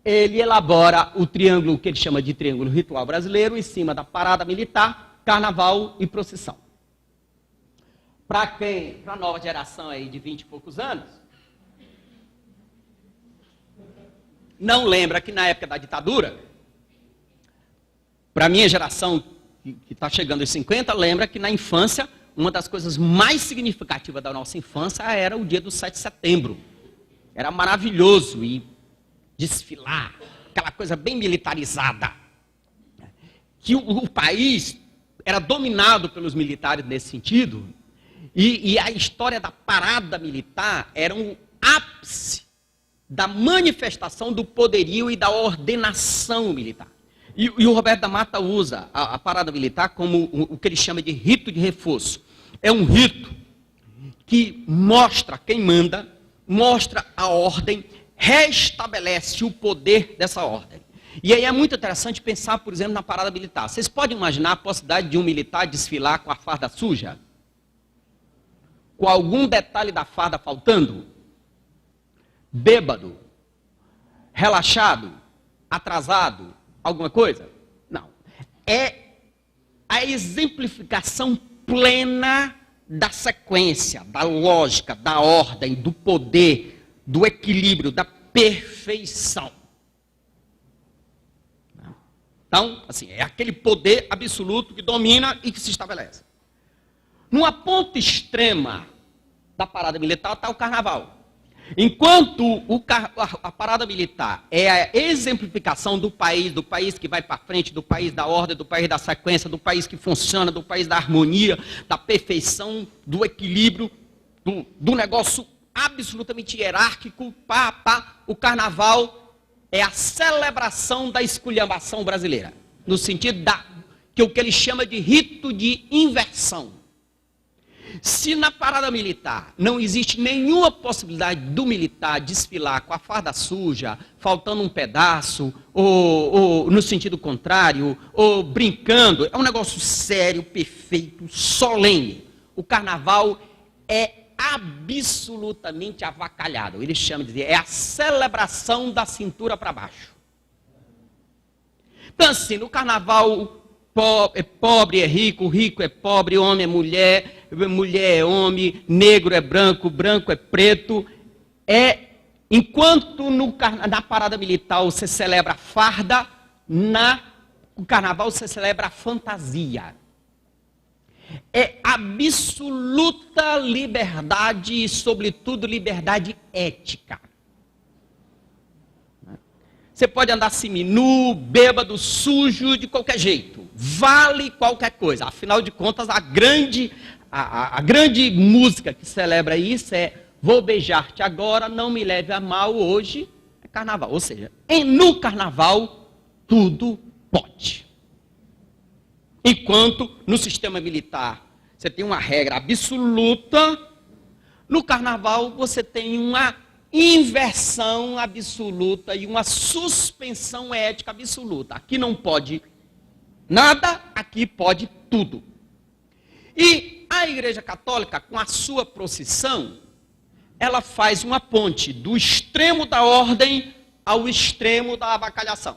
ele elabora o triângulo, que ele chama de triângulo ritual brasileiro, em cima da parada militar, carnaval e procissão. Para a nova geração aí de 20 e poucos anos, não lembra que na época da ditadura, para a minha geração, que está chegando aos 50, lembra que na infância, uma das coisas mais significativas da nossa infância era o dia do 7 de setembro. Era maravilhoso ir desfilar, aquela coisa bem militarizada. Que o país era dominado pelos militares nesse sentido, e a história da parada militar era um ápice da manifestação do poderio e da ordenação militar. E o Roberto da Mata usa a parada militar como o que ele chama de rito de reforço. É um rito que mostra quem manda, mostra a ordem, restabelece o poder dessa ordem. E aí é muito interessante pensar, por exemplo, na parada militar. Vocês podem imaginar a possibilidade de um militar desfilar com a farda suja? Com algum detalhe da farda faltando? Bêbado? Relaxado? Atrasado? Alguma coisa? Não. É a exemplificação plena da sequência, da lógica, da ordem, do poder, do equilíbrio, da perfeição. Então, assim, é aquele poder absoluto que domina e que se estabelece. Numa ponta extrema da parada militar está o carnaval. Enquanto a parada militar é a exemplificação do país que vai para frente, do país da ordem, do país da sequência, do país que funciona, do país da harmonia, da perfeição, do equilíbrio, do negócio absolutamente hierárquico, o carnaval é a celebração da esculhambação brasileira, no sentido que o que ele chama de rito de inversão. Se na parada militar não existe nenhuma possibilidade do militar desfilar com a farda suja, faltando um pedaço, ou no sentido contrário, ou brincando, é um negócio sério, perfeito, solene. o carnaval é absolutamente avacalhado. Eles chamam de é a celebração da cintura para baixo. Então, assim, no carnaval, pobre é rico, rico é pobre, homem é mulher, mulher é homem, negro é branco, branco é preto. Enquanto na parada militar você celebra a farda, no carnaval você celebra a fantasia. É absoluta liberdade e, sobretudo, liberdade ética. Você pode andar seminu, bêbado, sujo, de qualquer jeito. Vale qualquer coisa. Afinal de contas, a grande música que celebra isso é vou beijar-te agora, não me leve a mal, hoje é carnaval. Ou seja, no carnaval, tudo pode. Enquanto no sistema militar você tem uma regra absoluta, no carnaval você tem uma inversão absoluta e uma suspensão ética absoluta. Aqui não pode nada, aqui pode tudo. E a Igreja Católica, com a sua procissão, ela faz uma ponte do extremo da ordem ao extremo da avacalhação.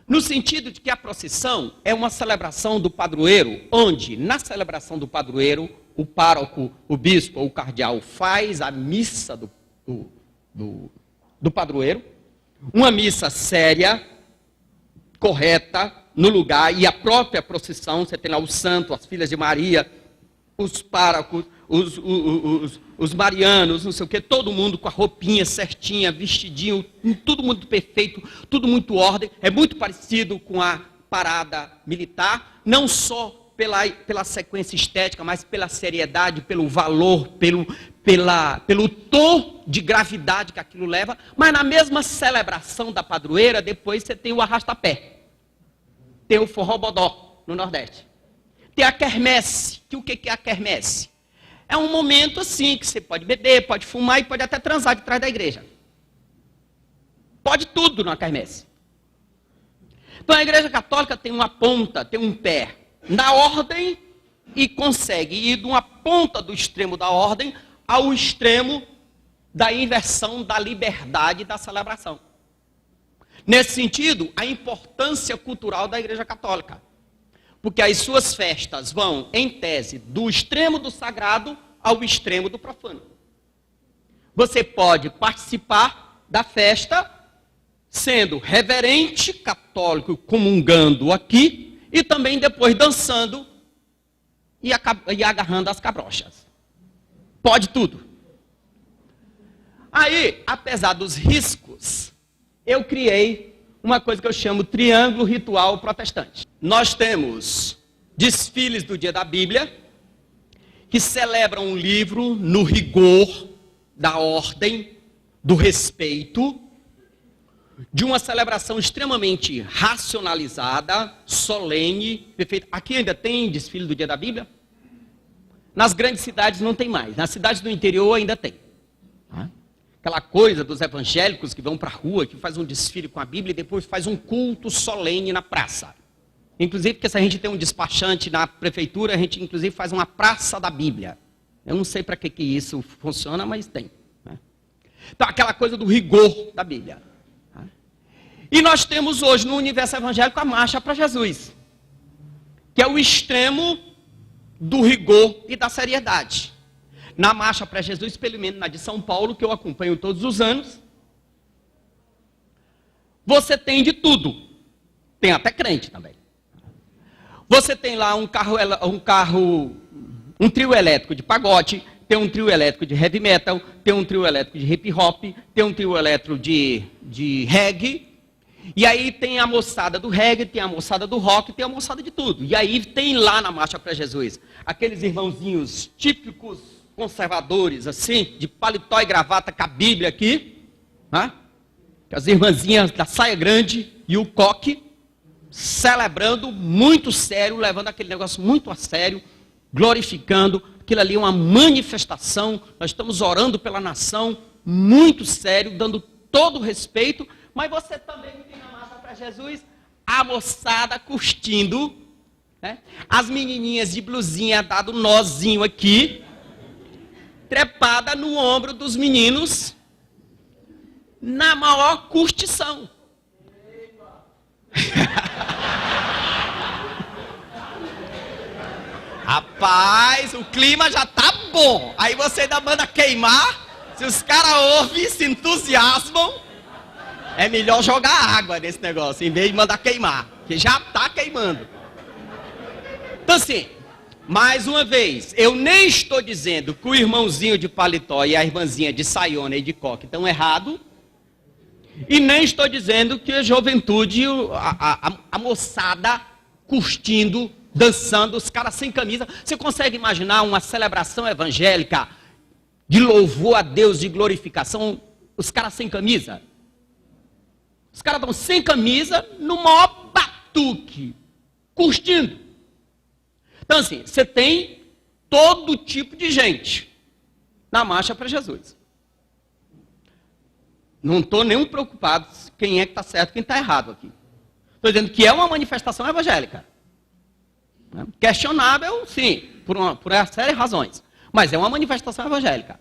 No sentido de que a procissão é uma celebração do padroeiro, onde, na celebração do padroeiro, o pároco, o bispo ou o cardeal faz a missa do padroeiro, uma missa séria, correta, no lugar, e a própria procissão, você tem lá o santo, as filhas de Maria, os párocos, os marianos, não sei o quê, todo mundo com a roupinha certinha, vestidinho, tudo muito perfeito, tudo muito ordem, é muito parecido com a parada militar, não só pela sequência estética, mas pela seriedade, pelo valor, pelo tom de gravidade que aquilo leva, mas na mesma celebração da padroeira, depois você tem o arrastapé, tem o forró-bodó no Nordeste, tem a quermesse. O que é a quermesse? É um momento assim que você pode beber, pode fumar e pode até transar de trás da igreja. Pode tudo na quermesse. Então a Igreja Católica tem uma ponta, tem um pé na ordem e consegue ir de uma ponta do extremo da ordem ao extremo da inversão da liberdade da celebração. Nesse sentido, a importância cultural da Igreja Católica. Porque as suas festas vão, em tese, do extremo do sagrado ao extremo do profano. Você pode participar da festa sendo reverente, católico, comungando aqui, e também depois dançando e agarrando as cabrochas. Pode tudo. Aí, apesar dos riscos, eu criei uma coisa que eu chamo triângulo ritual protestante. Nós temos desfiles do dia da Bíblia, que celebram um livro no rigor da ordem, do respeito, de uma celebração extremamente racionalizada, solene, perfeita. Aqui ainda tem desfile do dia da Bíblia? Nas grandes cidades não tem mais, nas cidades do interior ainda tem. Aquela coisa dos evangélicos que vão para a rua, que faz um desfile com a Bíblia e depois faz um culto solene na praça. Inclusive, porque se a gente tem um despachante na prefeitura, a gente inclusive faz uma praça da Bíblia. Eu não sei para que isso funciona, mas tem. Então, aquela coisa do rigor da Bíblia. E nós temos hoje no universo evangélico a marcha para Jesus, que é o extremo do rigor e da seriedade. Na marcha para Jesus, pelo menos na de São Paulo, que eu acompanho todos os anos, você tem de tudo. Tem até crente também. Você tem lá um trio elétrico de pagode, tem um trio elétrico de heavy metal, tem um trio elétrico de hip hop, tem um trio elétrico de reggae, e aí tem a moçada do reggae, tem a moçada do rock, tem a moçada de tudo. E aí tem lá na marcha para Jesus aqueles irmãozinhos típicos conservadores, assim, de paletó e gravata com a Bíblia aqui, as irmãzinhas da saia grande e o coque, celebrando muito sério, levando aquele negócio muito a sério, glorificando, aquilo ali é uma manifestação, nós estamos orando pela nação, muito sério, dando todo o respeito, mas você também tem na marcha para Jesus a moçada curtindo, né? As menininhas de blusinha dado nozinho aqui, trepada no ombro dos meninos, na maior curtição. Rapaz, o clima já tá bom. Aí você ainda manda queimar. Se os caras ouvem, se entusiasmam, é melhor jogar água nesse negócio, em vez de mandar queimar, que já tá queimando. Então assim, mais uma vez, eu nem estou dizendo que o irmãozinho de paletó e a irmãzinha de saiona e de coque estão errados, e nem estou dizendo que a juventude, a moçada curtindo, dançando, os caras sem camisa. Você consegue imaginar uma celebração evangélica de louvor a Deus, de glorificação, os caras sem camisa? Os caras estão sem camisa, no maior batuque, curtindo. Então assim, você tem todo tipo de gente na marcha para Jesus. Não estou nem preocupado quem é que está certo e quem está errado aqui. Estou dizendo que é uma manifestação evangélica. Questionável, sim, por uma série de razões. Mas é uma manifestação evangélica.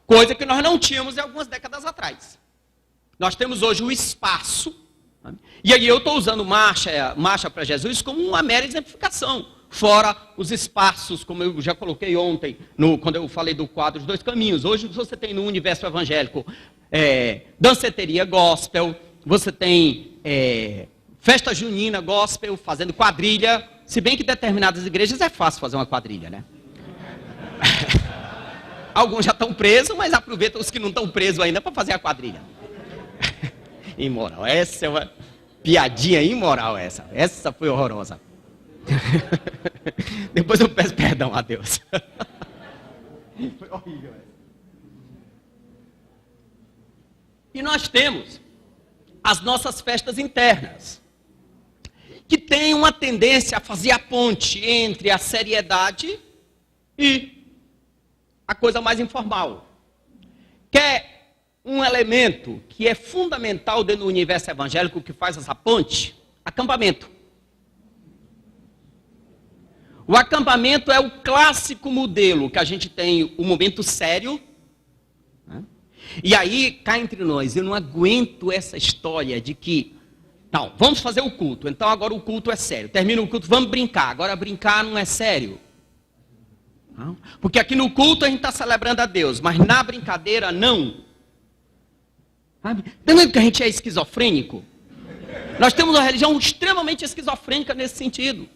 Coisa que nós não tínhamos em algumas décadas atrás. Nós temos hoje o espaço. E aí eu estou usando marcha para Jesus como uma mera exemplificação. Fora os espaços, como eu já coloquei ontem, quando eu falei do quadro Os Dois Caminhos. Hoje você tem no universo evangélico danceteria gospel, você tem festa junina gospel, fazendo quadrilha. Se bem que em determinadas igrejas é fácil fazer uma quadrilha, né? Alguns já estão presos, mas aproveitam os que não estão presos ainda para fazer a quadrilha. Imoral. Essa é uma piadinha imoral, essa. Essa foi horrorosa. Depois eu peço perdão a Deus. Foi horrível essa. E nós temos as nossas festas internas, que tem uma tendência a fazer a ponte entre a seriedade e a coisa mais informal. Que é um elemento que é fundamental dentro do universo evangélico que faz essa ponte: acampamento. O acampamento é o clássico modelo que a gente tem o momento sério, né? E aí, cá entre nós, eu não aguento essa história de que não, vamos fazer o culto, então agora o culto é sério. Termina o culto, vamos brincar. Agora brincar não é sério. Não? Porque aqui no culto a gente está celebrando a Deus, mas na brincadeira não. Sabe? Entendendo que a gente é esquizofrênico? Nós temos uma religião extremamente esquizofrênica nesse sentido.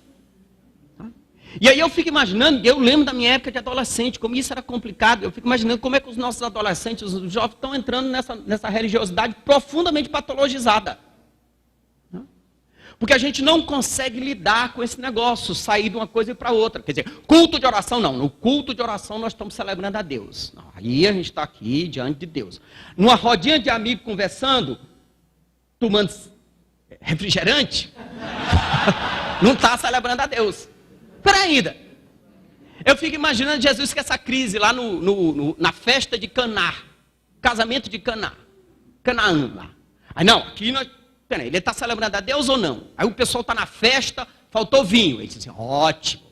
E aí eu fico imaginando, eu lembro da minha época de adolescente, como isso era complicado. Eu fico imaginando como é que os nossos adolescentes, os jovens, estão entrando nessa religiosidade profundamente patologizada. Porque a gente não consegue lidar com esse negócio, sair de uma coisa e para outra. Quer dizer, culto de oração não. No culto de oração nós estamos celebrando a Deus. Não, aí a gente está aqui diante de Deus. Numa rodinha de amigos conversando, tomando refrigerante, não está celebrando a Deus. Peraí ainda. Eu fico imaginando Jesus com essa crise lá na festa de Caná. Casamento de Caná. Canaã lá. Aí não, aqui nós... Ele está celebrando a Deus ou não? Aí o pessoal está na festa, faltou vinho. Ele disse assim, ótimo.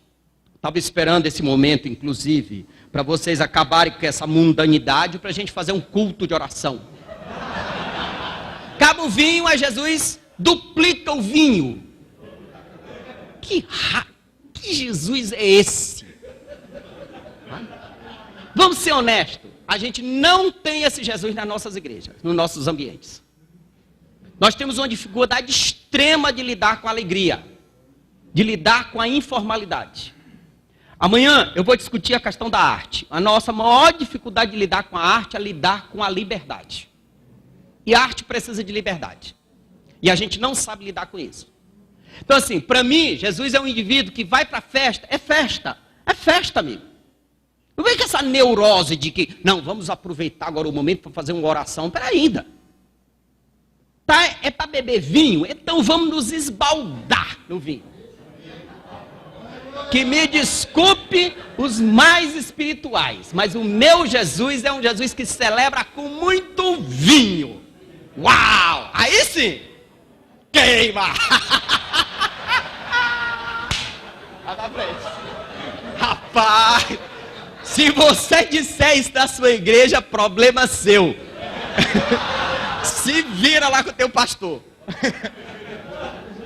Estava esperando esse momento, inclusive, para vocês acabarem com essa mundanidade, para a gente fazer um culto de oração. Acaba o vinho, aí Jesus duplica o vinho. Que Jesus é esse? Vamos ser honestos. A gente não tem esse Jesus nas nossas igrejas, nos nossos ambientes. Nós temos uma dificuldade extrema de lidar com a alegria, de lidar com a informalidade. Amanhã eu vou discutir a questão da arte. A nossa maior dificuldade de lidar com a arte é lidar com a liberdade. E a arte precisa de liberdade. E a gente não sabe lidar com isso. Então assim, para mim, Jesus é um indivíduo que vai para a festa. É festa, amigo. Não vem com essa neurose de que, não, vamos aproveitar agora o momento para fazer uma oração. Peraí ainda. Tá, é para beber vinho, então vamos nos esbaldar no vinho. Que me desculpe os mais espirituais, mas o meu Jesus é um Jesus que celebra com muito vinho. Uau! Aí sim! Queima! Lá na frente. Rapaz, se você disser isso da sua igreja, problema seu. Se vira lá com o teu pastor.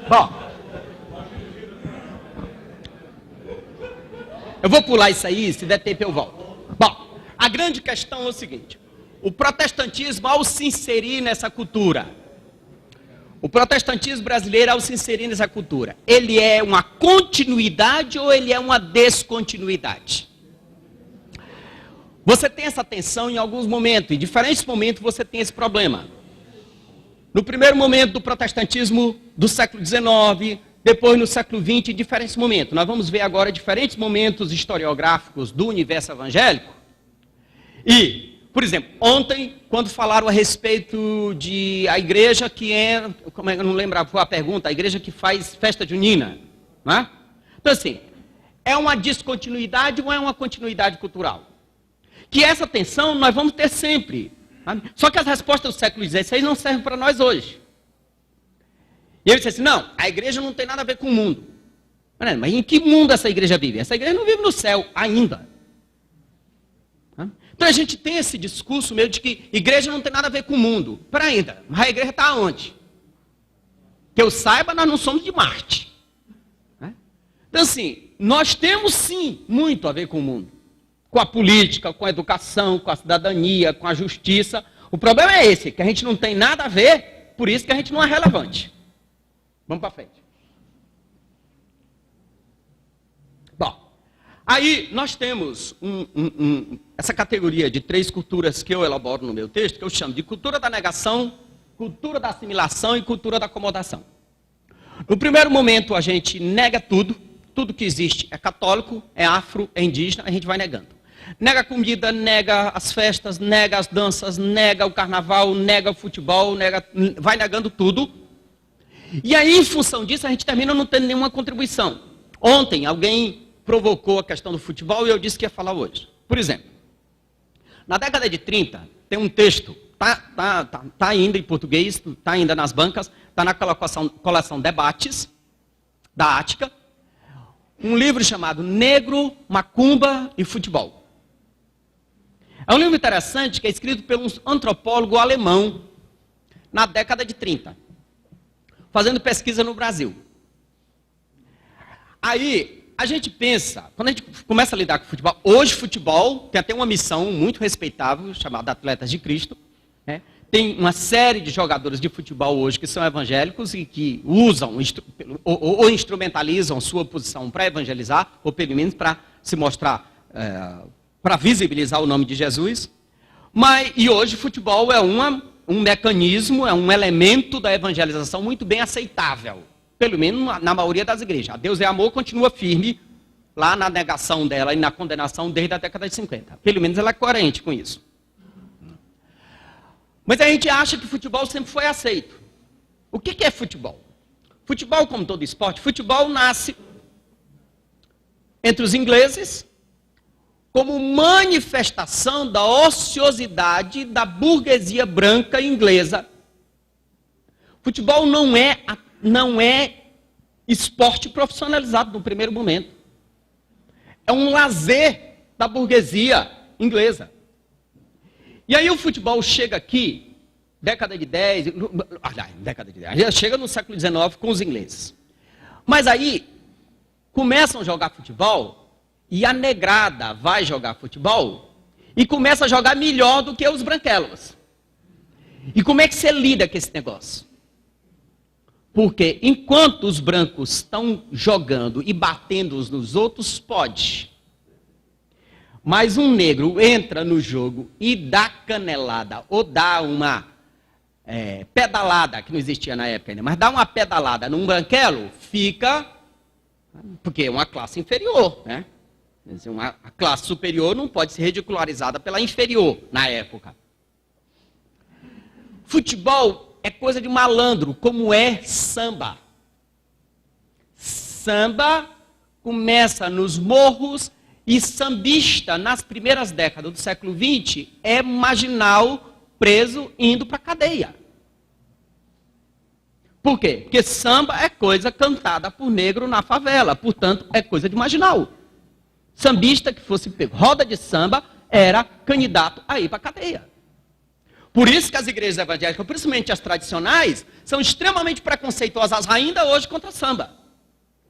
Bom, eu vou pular isso aí, se der tempo eu volto. Bom, a grande questão é o seguinte: o protestantismo, ao se inserir nessa cultura, o protestantismo brasileiro, ao se inserir nessa cultura, ele é uma continuidade ou ele é uma descontinuidade? Você tem essa tensão em alguns momentos, em diferentes momentos você tem esse problema. No primeiro momento do protestantismo do século XIX, depois no século XX, em diferentes momentos. Nós vamos ver agora diferentes momentos historiográficos do universo evangélico. E, por exemplo, ontem, quando falaram a respeito de a igreja que é, como eu não lembrava, foi a pergunta, a igreja que faz festa junina, né? Então assim, é uma descontinuidade ou é uma continuidade cultural? Que essa tensão nós vamos ter sempre. Só que as respostas do século XVI não servem para nós hoje. E ele disse assim, não, a igreja não tem nada a ver com o mundo. Mas em que mundo essa igreja vive? Essa igreja não vive no céu ainda. Então a gente tem esse discurso meio de que igreja não tem nada a ver com o mundo. Para ainda, mas a igreja está onde? Que eu saiba, nós não somos de Marte. Então assim, nós temos sim muito a ver com o mundo. Com a política, com a educação, com a cidadania, com a justiça. O problema é esse, que a gente não tem nada a ver, por isso que a gente não é relevante. Vamos para frente. Bom, aí nós temos essa categoria de 3 culturas que eu elaboro no meu texto, que eu chamo de cultura da negação, cultura da assimilação e cultura da acomodação. No primeiro momento a gente nega tudo que existe é católico, é afro, é indígena, a gente vai negando. Nega a comida, nega as festas, nega as danças, nega o carnaval, nega o futebol, vai negando tudo. E aí, em função disso, a gente termina não tendo nenhuma contribuição. Ontem, alguém provocou a questão do futebol e eu disse que ia falar hoje. Por exemplo, na década de 30, tem um texto, tá ainda em português, está ainda nas bancas, está na coleção Debates, da Ática, um livro chamado Negro, Macumba e Futebol. É um livro interessante que é escrito por um antropólogo alemão na década de 30, fazendo pesquisa no Brasil. Aí, a gente pensa, quando a gente começa a lidar com futebol, hoje futebol tem até uma missão muito respeitável, chamada Atletas de Cristo, né? Tem uma série de jogadores de futebol hoje que são evangélicos e que usam ou instrumentalizam sua posição para evangelizar, ou pelo menos para se mostrar, para visibilizar o nome de Jesus. E hoje futebol é um mecanismo, é um elemento da evangelização muito bem aceitável, pelo menos na maioria das igrejas. A Deus é amor continua firme lá na negação dela e na condenação desde a década de 50. Pelo menos ela é coerente com isso. Mas a gente acha que futebol sempre foi aceito. O que é futebol? Futebol, como todo esporte, futebol nasce entre os ingleses como manifestação da ociosidade da burguesia branca inglesa. Futebol não é esporte profissionalizado no primeiro momento. É um lazer da burguesia inglesa. E aí o futebol chega aqui, década de 10, já chega no século XIX com os ingleses. Mas aí começam a jogar futebol e a negrada vai jogar futebol e começa a jogar melhor do que os branquelos. E como é que você lida com esse negócio? Porque enquanto os brancos estão jogando e batendo uns nos outros, pode. Mas um negro entra no jogo e dá canelada, ou dá uma pedalada, que não existia na época ainda, mas dá uma pedalada num branquelo, fica, porque é uma classe inferior, né? A classe superior não pode ser ridicularizada pela inferior na época. Futebol é coisa de malandro, como é samba. Samba começa nos morros e sambista, nas primeiras décadas do século XX, é marginal, preso, indo para a cadeia. Por quê? Porque samba é coisa cantada por negro na favela, portanto, é coisa de marginal. Sambista que fosse pego roda de samba era candidato a ir para a cadeia. Por isso que as igrejas evangélicas, principalmente as tradicionais, são extremamente preconceituosas ainda hoje contra samba.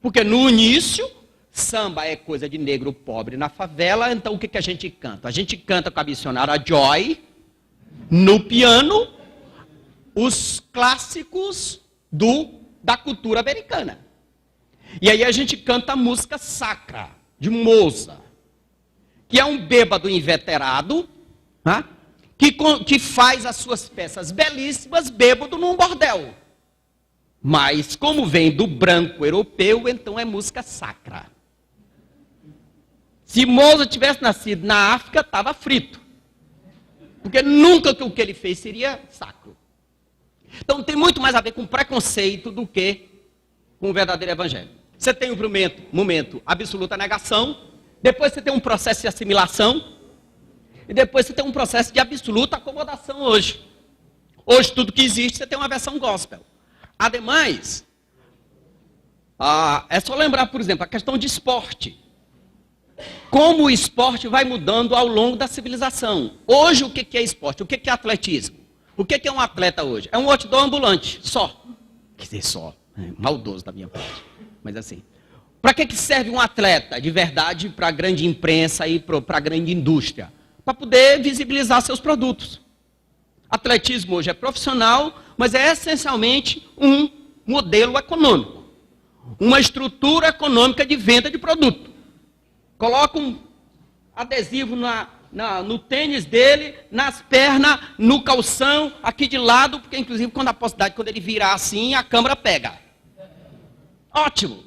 Porque no início, samba é coisa de negro pobre na favela, então o que a gente canta? A gente canta com a missionária Joy, no piano, os clássicos da cultura americana. E aí a gente canta a música sacra, de Mozart, que é um bêbado inveterado, que faz as suas peças belíssimas bêbado num bordel. Mas como vem do branco europeu, então é música sacra. Se Mozart tivesse nascido na África, estava frito. Porque nunca que o que ele fez seria sacro. Então tem muito mais a ver com preconceito do que com o verdadeiro evangelho. Você tem o momento absoluta negação, depois você tem um processo de assimilação, e depois você tem um processo de absoluta acomodação hoje. Hoje tudo que existe, você tem uma versão gospel. Ademais, é só lembrar, por exemplo, a questão de esporte. Como o esporte vai mudando ao longo da civilização. Hoje o que é esporte? O que é atletismo? O que é um atleta hoje? É um outdoor ambulante, só. Quer dizer, só. Maldoso da minha parte. Mas assim, para que serve um atleta de verdade para a grande imprensa e para a grande indústria? Para poder visibilizar seus produtos. Atletismo hoje é profissional, mas é essencialmente um modelo econômico. Uma estrutura econômica de venda de produto. Coloca um adesivo no tênis dele, nas pernas, no calção, aqui de lado, porque inclusive quando a possibilidade, quando ele virar assim, a câmera pega. Ótimo.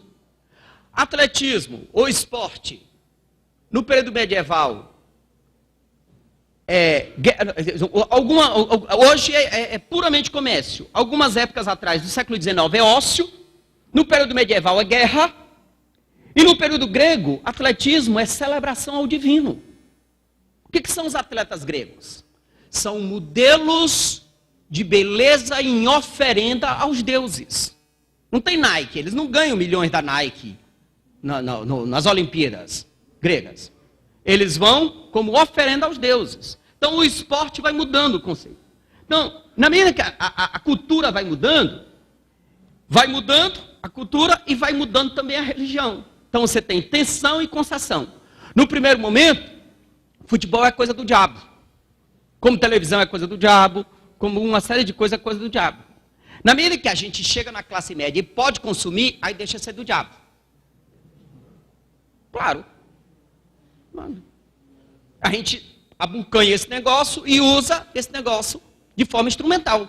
Atletismo ou esporte, no período medieval, hoje é puramente comércio. Algumas épocas atrás, do século XIX, é ócio. No período medieval é guerra. E no período grego, atletismo é celebração ao divino. O que são os atletas gregos? São modelos de beleza em oferenda aos deuses. Não tem Nike, eles não ganham milhões da Nike nas Olimpíadas gregas. Eles vão como oferenda aos deuses. Então o esporte vai mudando o conceito. Então, na medida que a cultura vai mudando a cultura e vai mudando também a religião. Então você tem tensão e concessão. No primeiro momento, futebol é coisa do diabo. Como televisão é coisa do diabo, como uma série de coisas é coisa do diabo. Na medida que a gente chega na classe média e pode consumir, aí deixa de ser do diabo. Claro. A gente abocanha esse negócio e usa esse negócio de forma instrumental.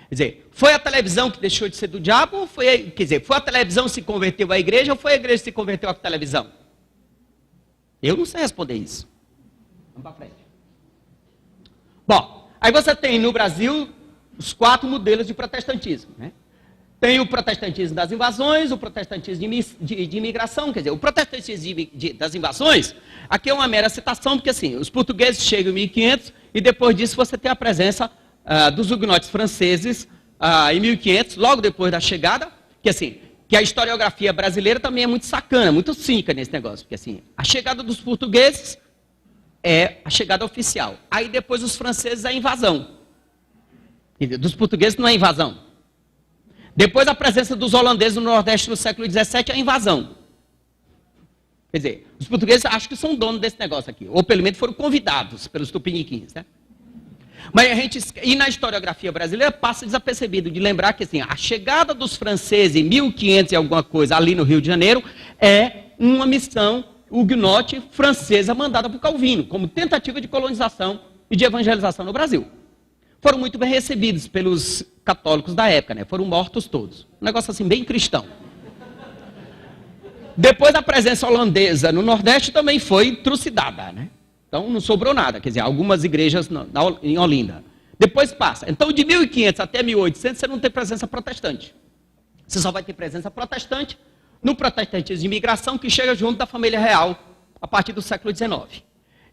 Quer dizer, foi a televisão que deixou de ser do diabo, ou foi a televisão que se converteu à igreja, ou foi a igreja que se converteu à televisão? Eu não sei responder isso. Vamos para frente. Bom, aí você tem no Brasil os 4 modelos de protestantismo, né? Tem o protestantismo das invasões, o protestantismo de imigração, quer dizer, o protestantismo das invasões, aqui é uma mera citação, porque assim, os portugueses chegam em 1500 e depois disso você tem a presença dos huguenotes franceses em 1500, logo depois da chegada, que assim, que a historiografia brasileira também é muito sacana, muito cínica nesse negócio, porque assim, a chegada dos portugueses é a chegada oficial, aí depois os franceses é a invasão, dos portugueses não é invasão. Depois a presença dos holandeses no Nordeste no século XVII é a invasão. Quer dizer, os portugueses acho que são donos desse negócio aqui, ou pelo menos foram convidados pelos tupiniquins, né? Mas e na historiografia brasileira passa desapercebido de lembrar que assim, a chegada dos franceses em 1500 e alguma coisa ali no Rio de Janeiro é uma missão huguenote francesa mandada por Calvino, como tentativa de colonização e de evangelização no Brasil. Foram muito bem recebidos pelos católicos da época, né? Foram mortos todos. Um negócio assim bem cristão. Depois a presença holandesa no Nordeste também foi trucidada, né? Então não sobrou nada, quer dizer, algumas igrejas em Olinda. Depois passa. Então de 1500 até 1800 você não tem presença protestante. Você só vai ter presença protestante no protestantismo de imigração que chega junto da família real a partir do século XIX.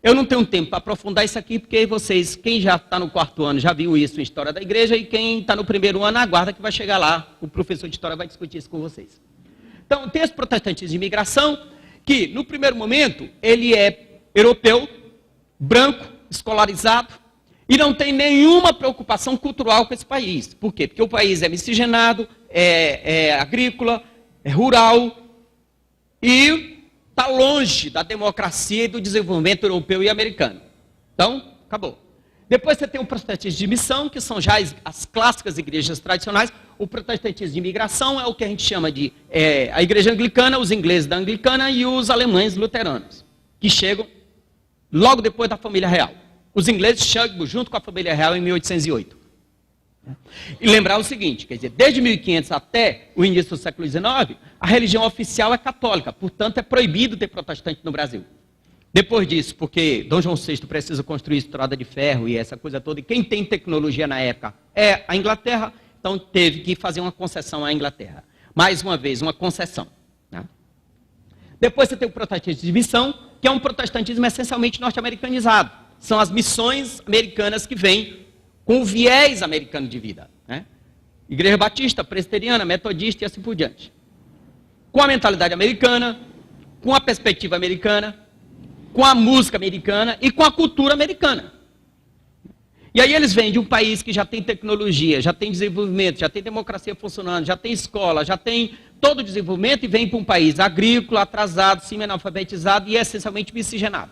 Eu não tenho tempo para aprofundar isso aqui, porque vocês, quem já está no 4º ano, já viu isso em História da Igreja, e quem está no 1º ano, aguarda que vai chegar lá, o professor de História vai discutir isso com vocês. Então, tem esse protestantismo de imigração, que, no primeiro momento, ele é europeu, branco, escolarizado, e não tem nenhuma preocupação cultural com esse país. Por quê? Porque o país é miscigenado, é agrícola, é rural, e está longe da democracia e do desenvolvimento europeu e americano. Então, acabou. Depois você tem o protestantismo de missão, que são já as clássicas igrejas tradicionais. O protestantismo de imigração é o que a gente chama de a igreja anglicana, os ingleses da anglicana e os alemães luteranos, que chegam logo depois da família real. Os ingleses chegam junto com a família real em 1808. E lembrar o seguinte, quer dizer, desde 1500 até o início do século XIX, a religião oficial é católica, portanto é proibido ter protestante no Brasil. Depois disso, porque Dom João VI precisa construir estrada de ferro e essa coisa toda, e quem tem tecnologia na época é a Inglaterra, então teve que fazer uma concessão à Inglaterra. Mais uma vez, uma concessão. Né? Depois você tem o protestantismo de missão, que é um protestantismo essencialmente norte-americanizado. São as missões americanas que vêm com o viés americano de vida. Né? Igreja batista, presbiteriana, metodista e assim por diante. Com a mentalidade americana, com a perspectiva americana, com a música americana e com a cultura americana. E aí eles vêm de um país que já tem tecnologia, já tem desenvolvimento, já tem democracia funcionando, já tem escola, já tem todo o desenvolvimento e vem para um país agrícola, atrasado, semi-analfabetizado e essencialmente miscigenado.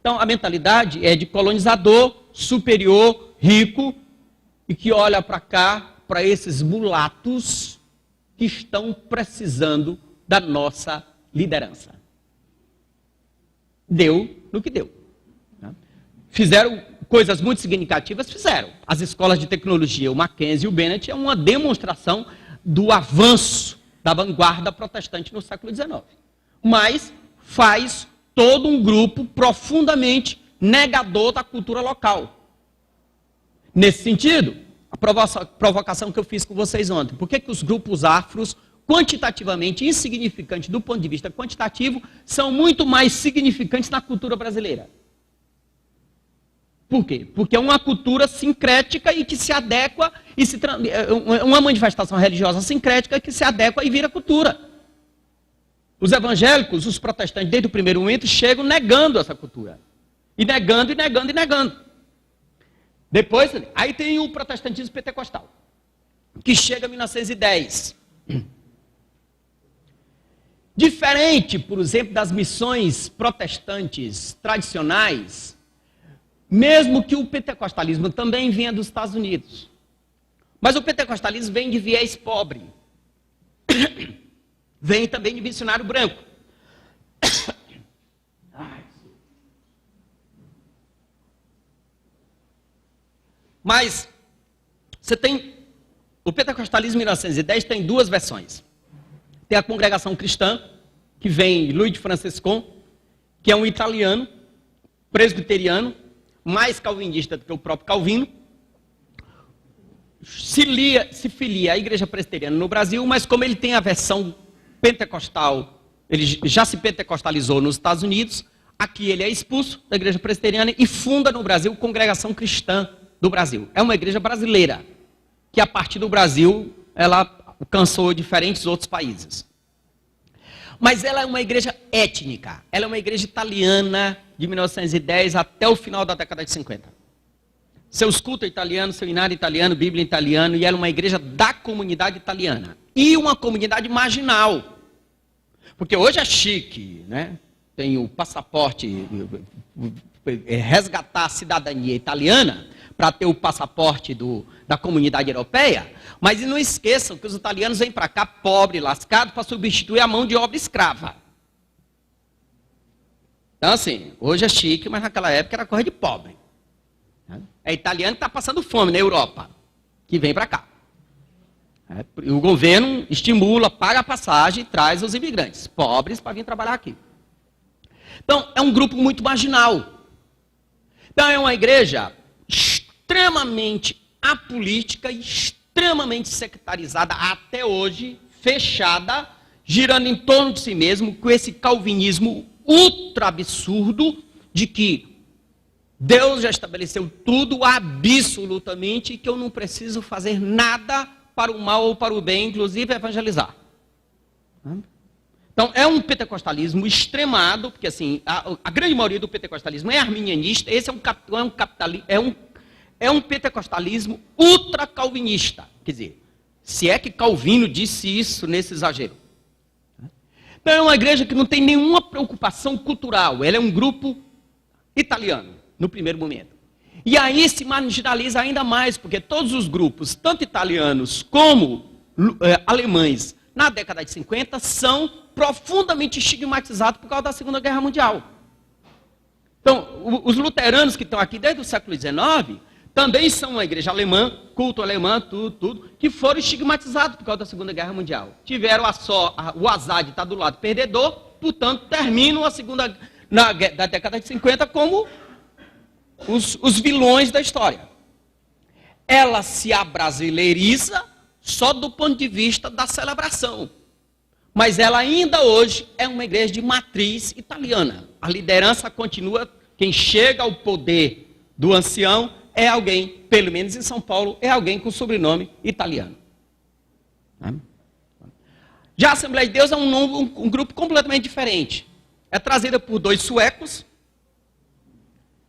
Então a mentalidade é de colonizador, superior, rico e que olha para cá, para esses mulatos que estão precisando da nossa liderança. Deu no que deu. Fizeram coisas muito significativas, fizeram. As escolas de tecnologia, o Mackenzie e o Bennett, é uma demonstração do avanço da vanguarda protestante no século XIX. Mas faz todo um grupo profundamente negador da cultura local. Nesse sentido, a provocação que eu fiz com vocês ontem, por que os grupos afros, quantitativamente insignificantes do ponto de vista quantitativo, são muito mais significantes na cultura brasileira? Por quê? Porque é uma cultura sincrética e que se adequa, uma manifestação religiosa sincrética que se adequa e vira cultura. Os evangélicos, os protestantes, desde o primeiro momento, chegam negando essa cultura. E negando, e negando, e negando. Depois, aí tem o protestantismo pentecostal, que chega em 1910. Diferente, por exemplo, das missões protestantes tradicionais, mesmo que o pentecostalismo também venha dos Estados Unidos. Mas o pentecostalismo vem de viés pobre. Vem também de missionário branco. Mas você tem o pentecostalismo em 1910 tem duas versões. Tem a congregação cristã, que vem de Luiz de Franciscon, que é um italiano, presbiteriano, mais calvinista do que o próprio Calvino, se filia à igreja presbiteriana no Brasil, mas como ele tem a versão pentecostal, ele já se pentecostalizou nos Estados Unidos, aqui ele é expulso da igreja presbiteriana e funda no Brasil a Congregação Cristã do Brasil. É uma igreja brasileira, que a partir do Brasil, ela alcançou diferentes outros países. Mas ela é uma igreja étnica, ela é uma igreja italiana de 1910 até o final da década de 50. Seus cultos italianos, seu inário italiano, Bíblia italiano, e ela é uma igreja da comunidade italiana. E uma comunidade marginal. Porque hoje é chique, né? Tem o passaporte, resgatar a cidadania italiana para ter o passaporte da comunidade europeia, mas não esqueçam que os italianos vêm para cá pobre, lascado, para substituir a mão de obra escrava. Então, assim, hoje é chique, mas naquela época era coisa de pobre. É italiano que está passando fome na Europa, que vem para cá. O governo estimula, paga a passagem e traz os imigrantes pobres para vir trabalhar aqui. Então, é um grupo muito marginal. Então, é uma igreja extremamente apolítica e extremamente sectarizada até hoje, fechada, girando em torno de si mesmo, com esse calvinismo ultra absurdo de que Deus já estabeleceu tudo absolutamente e que eu não preciso fazer nada para o mal ou para o bem, inclusive evangelizar. Então, é um pentecostalismo extremado, porque assim, a grande maioria do pentecostalismo é arminianista, esse é um pentecostalismo ultra-calvinista. Quer dizer, se é que Calvino disse isso nesse exagero. Então, é uma igreja que não tem nenhuma preocupação cultural, ela é um grupo italiano, no primeiro momento. E aí se marginaliza ainda mais, porque todos os grupos, tanto italianos como alemães, na década de 50, são profundamente estigmatizados por causa da Segunda Guerra Mundial. Então, os luteranos que estão aqui desde o século XIX, também são uma igreja alemã, culto alemã, tudo, que foram estigmatizados por causa da Segunda Guerra Mundial. Tiveram o azar de estar do lado perdedor, portanto, terminam a segunda, da década de 50 como os vilões da história. Ela se abrasileiriza só do ponto de vista da celebração. Mas ela ainda hoje é uma igreja de matriz italiana. A liderança continua, quem chega ao poder do ancião é alguém, pelo menos em São Paulo, é alguém com sobrenome italiano. Já a Assembleia de Deus é um grupo completamente diferente. É trazida por dois suecos,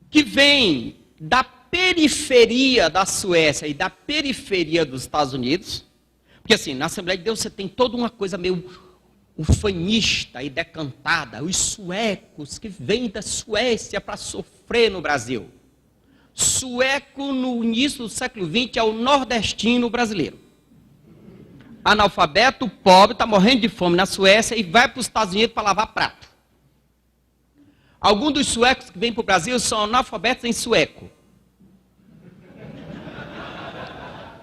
que vêm da periferia da Suécia e da periferia dos Estados Unidos. Porque assim, na Assembleia de Deus você tem toda uma coisa meio ufanista e decantada. Os suecos que vêm da Suécia para sofrer no Brasil. Sueco no início do século XX é o nordestino brasileiro. Analfabeto, pobre, está morrendo de fome na Suécia e vai para os Estados Unidos para lavar prato. Alguns dos suecos que vêm para o Brasil são analfabetos em sueco.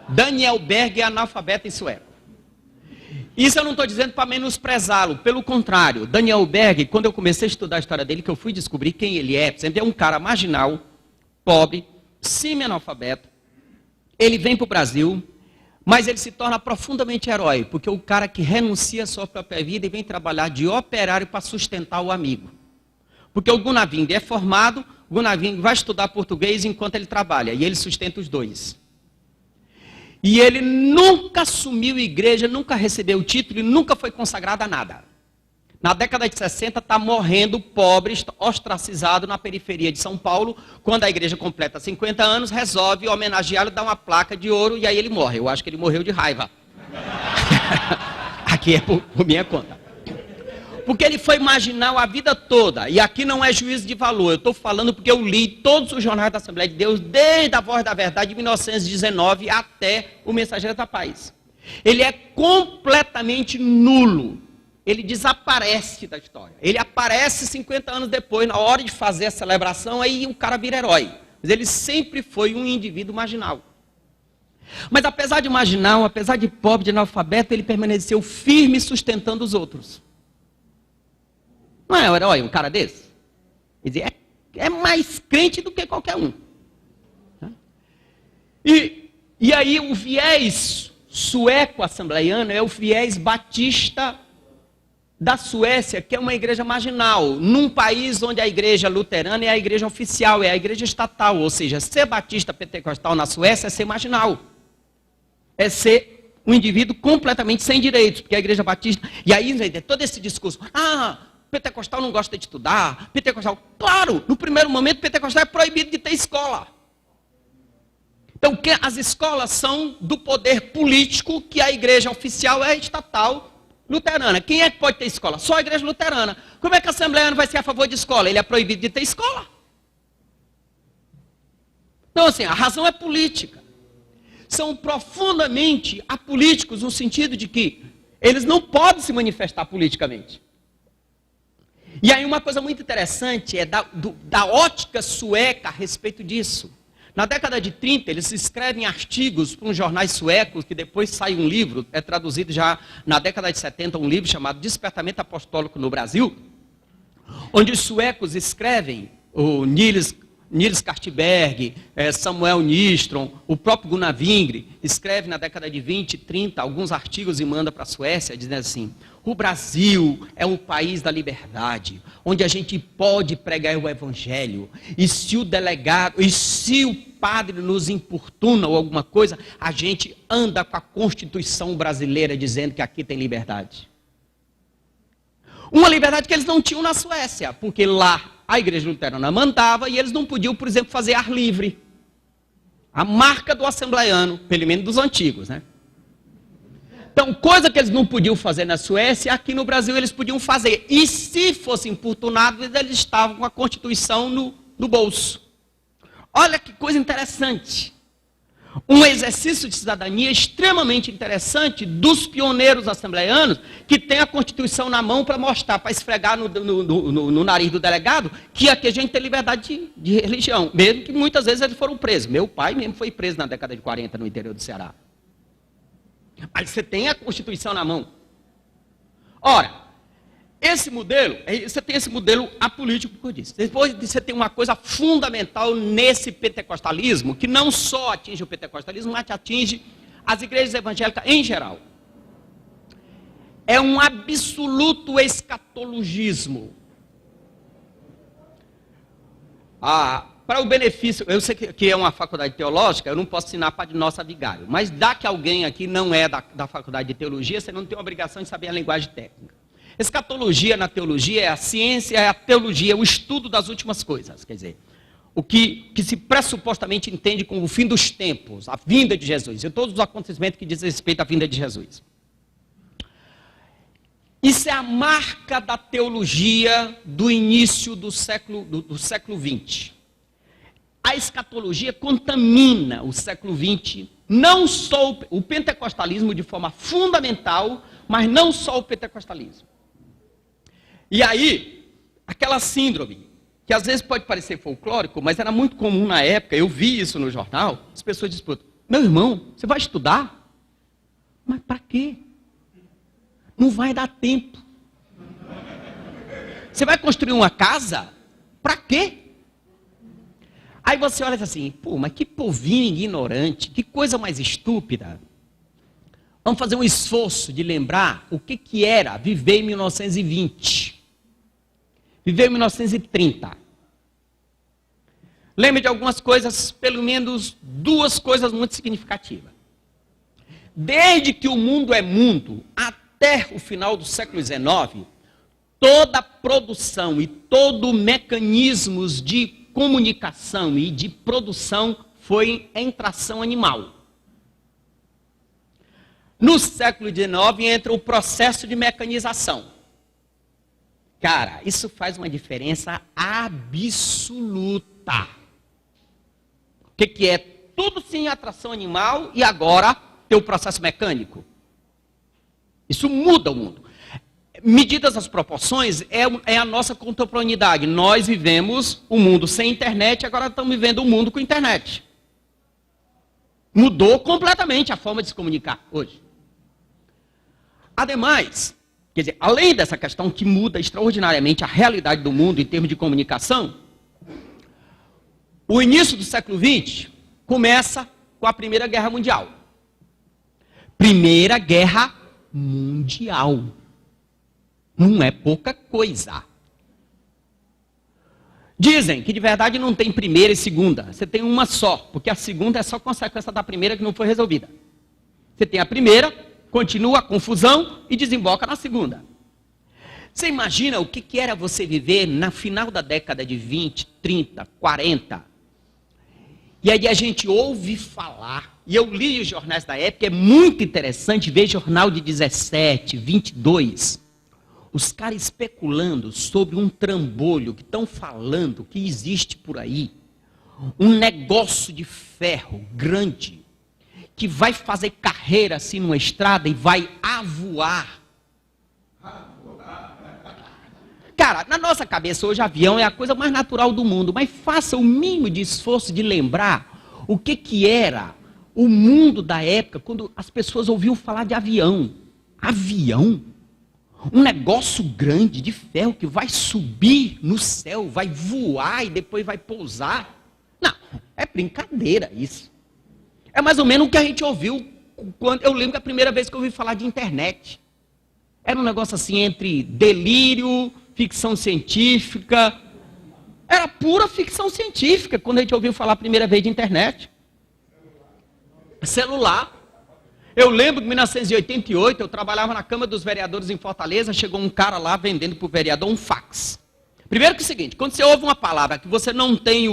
Daniel Berg é analfabeto em sueco. Isso eu não estou dizendo para menosprezá-lo, pelo contrário. Daniel Berg, quando eu comecei a estudar a história dele, que eu fui descobrir quem ele é, é um cara marginal, pobre, semi-analfabeto. Ele vem para o Brasil, mas ele se torna profundamente herói, porque é o cara que renuncia à sua própria vida e vem trabalhar de operário para sustentar o amigo. Porque o Gunavind é formado, o Gunavind vai estudar português enquanto ele trabalha, e ele sustenta os dois. E ele nunca assumiu igreja, nunca recebeu título e nunca foi consagrado a nada. Na década de 60 está morrendo pobre, ostracizado na periferia de São Paulo. Quando a igreja completa 50 anos, resolve homenageá-lo, dá uma placa de ouro e aí ele morre. Eu acho que ele morreu de raiva. Aqui é por minha conta. Porque ele foi marginal a vida toda. E aqui não é juízo de valor. Eu estou falando porque eu li todos os jornais da Assembleia de Deus, desde a Voz da Verdade de 1919 até o Mensageiro da Paz. Ele é completamente nulo. Ele desaparece da história. Ele aparece 50 anos depois, na hora de fazer a celebração, aí o cara vira herói. Mas ele sempre foi um indivíduo marginal. Mas apesar de marginal, apesar de pobre, de analfabeto, ele permaneceu firme sustentando os outros. Não é um herói um cara desse? Quer dizer, é mais crente do que qualquer um. E aí o viés sueco-assembleiano é o viés batista da Suécia, que é uma igreja marginal, num país onde a igreja luterana é a igreja oficial, é a igreja estatal, ou seja, ser batista pentecostal na Suécia é ser marginal. É ser um indivíduo completamente sem direitos, porque a igreja batista... E aí, todo esse discurso, pentecostal não gosta de estudar, pentecostal... Claro, no primeiro momento, pentecostal é proibido de ter escola. Então, as escolas são do poder político, que a igreja oficial é estatal, luterana. Quem é que pode ter escola? Só a igreja luterana. Como é que a Assembleia vai ser a favor de escola? Ele é proibido de ter escola. Então, assim, a razão é política. São profundamente apolíticos no sentido de que eles não podem se manifestar politicamente. E aí uma coisa muito interessante é da ótica sueca a respeito disso. Na década de 30, eles escrevem artigos para uns jornais suecos, que depois sai um livro, é traduzido já na década de 70, um livro chamado Despertamento Apostólico no Brasil, onde os suecos escrevem, o Niels Niels Kartberg, Samuel Nystrom, o próprio Gunnar Wingre, escreve na década de 20, 30, alguns artigos e manda para a Suécia, dizendo assim: o Brasil é um país da liberdade, onde a gente pode pregar o evangelho, e se o delegado, e se o padre nos importuna ou alguma coisa, a gente anda com a Constituição brasileira dizendo que aqui tem liberdade. Uma liberdade que eles não tinham na Suécia, porque lá a igreja luterana mandava e eles não podiam, por exemplo, fazer ar livre. A marca do assembleiano, pelo menos dos antigos, né? Então, coisa que eles não podiam fazer na Suécia, aqui no Brasil eles podiam fazer. E se fossem importunados, eles estavam com a Constituição no bolso. Olha que coisa interessante. Um exercício de cidadania extremamente interessante dos pioneiros assembleianos, que tem a Constituição na mão para mostrar, para esfregar no nariz do delegado, que aqui a gente tem liberdade de religião, mesmo que muitas vezes eles foram presos. Meu pai mesmo foi preso na década de 40 no interior do Ceará. Mas você tem a Constituição na mão. Ora, esse modelo, você tem esse modelo apolítico que eu disse. Depois você tem uma coisa fundamental nesse pentecostalismo, que não só atinge o pentecostalismo, mas atinge as igrejas evangélicas em geral. É um absoluto escatologismo. Para o benefício, eu sei que é uma faculdade teológica, eu não posso ensinar para nossa vigário, mas dá que alguém aqui não é da faculdade de teologia, você não tem a obrigação de saber a linguagem técnica. Escatologia na teologia é a ciência, é a teologia, é o estudo das últimas coisas. Quer dizer, o que se pressupostamente entende como o fim dos tempos, a vinda de Jesus, e todos os acontecimentos que dizem respeito à vinda de Jesus. Isso é a marca da teologia do início do século XX. A escatologia contamina o século XX, não só o pentecostalismo de forma fundamental, mas não só o pentecostalismo. E aí, aquela síndrome, que às vezes pode parecer folclórico, mas era muito comum na época, eu vi isso no jornal, as pessoas disputam: meu irmão, você vai estudar? Mas para quê? Não vai dar tempo. Você vai construir uma casa? Para quê? Aí você olha assim: pô, mas que povinho ignorante, que coisa mais estúpida. Vamos fazer um esforço de lembrar o que era viver em 1920. Viver em 1930. Lembre de algumas coisas, pelo menos duas coisas muito significativas. Desde que o mundo é mundo, até o final do século XIX, toda produção e todo mecanismos de comunicação e de produção foi em tração animal. No século XIX entra o processo de mecanização. Cara, isso faz uma diferença absoluta. O que é? Tudo sem atração animal e agora tem o processo mecânico. Isso muda o mundo. Medidas as proporções, é a nossa contemporaneidade. Nós vivemos um mundo sem internet, agora estamos vivendo um mundo com internet. Mudou completamente a forma de se comunicar hoje. Ademais, quer dizer, além dessa questão que muda extraordinariamente a realidade do mundo em termos de comunicação, o início do século XX começa com a Primeira Guerra Mundial. Primeira Guerra Mundial. Não é pouca coisa. Dizem que de verdade não tem primeira e segunda. Você tem uma só, porque a segunda é só consequência da primeira que não foi resolvida. Você tem a primeira, continua a confusão e desemboca na segunda. Você imagina o que era você viver na final da década de 20, 30, 40? E aí a gente ouve falar, e eu li os jornais da época, é muito interessante ver jornal de 17, 22, os caras especulando sobre um trambolho que estão falando que existe por aí, um negócio de ferro grande, que vai fazer carreira assim numa estrada e vai avoar. Cara, na nossa cabeça hoje avião é a coisa mais natural do mundo, mas faça o mínimo de esforço de lembrar o que era o mundo da época quando as pessoas ouviam falar de avião. Avião? Um negócio grande de ferro que vai subir no céu, vai voar e depois vai pousar. É brincadeira isso. É mais ou menos o que a gente ouviu quando eu lembro que a primeira vez que eu ouvi falar de internet. Era um negócio assim entre delírio, ficção científica. Era pura ficção científica quando a gente ouviu falar a primeira vez de internet. Celular. Eu lembro que em 1988 eu trabalhava na Câmara dos Vereadores em Fortaleza, chegou um cara lá vendendo para o vereador um fax. Primeiro que é o seguinte, quando você ouve uma palavra que você não tem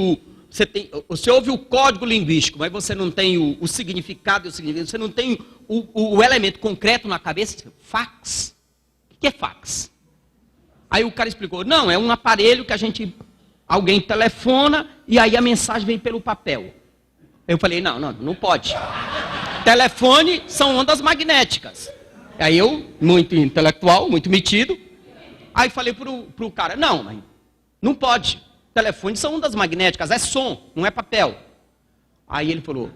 você ouve o código linguístico, mas você não tem o significado, você não tem o elemento concreto na cabeça, fax. O que é fax? Aí o cara explicou, não, é um aparelho que alguém telefona e aí a mensagem vem pelo papel. Eu falei, não pode. Telefone são ondas magnéticas. Aí eu, muito intelectual, muito metido, aí falei pro cara, não pode. Telefone são ondas magnéticas, é som, não é papel. Aí ele falou,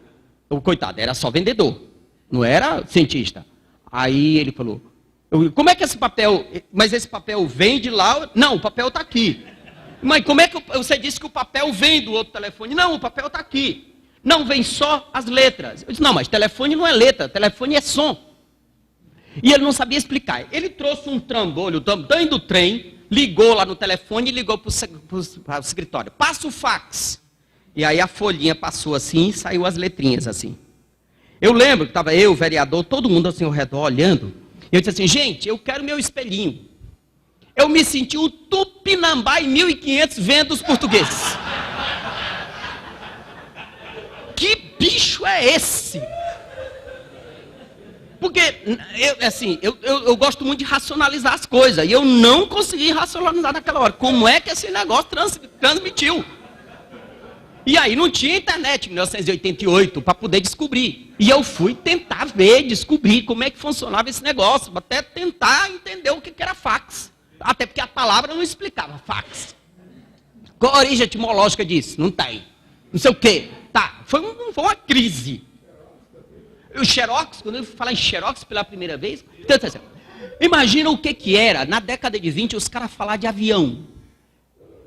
coitado, era só vendedor, não era cientista. Aí ele falou, como é que esse papel, mas esse papel vem de lá? Não, o papel está aqui. Mas como é que você disse que o papel vem do outro telefone? Não, o papel está aqui. Não, vem só as letras. Eu disse, não, mas telefone não é letra, telefone é som. E ele não sabia explicar. Ele trouxe um trambolho do tamanho do trem, ligou lá no telefone e ligou para o escritório. Passa o fax. E aí a folhinha passou assim e saiu as letrinhas assim. Eu lembro que estava eu, o vereador, todo mundo assim ao redor olhando. E eu disse assim, gente, eu quero meu espelhinho. Eu me senti um Tupinambá em 1500 vendo os portugueses. Que bicho é esse? Porque, eu gosto muito de racionalizar as coisas. E eu não consegui racionalizar naquela hora. Como é que esse negócio transmitiu? E aí não tinha internet em 1988 para poder descobrir. E eu fui tentar descobrir como é que funcionava esse negócio. Até tentar entender o que era fax. Até porque a palavra não explicava fax. Qual a origem etimológica disso? Não tem. Não sei o quê. Tá, foi uma crise. O Xerox, quando eu fui falar em Xerox pela primeira vez, imagina o que era, na década de 20, os caras falar de avião.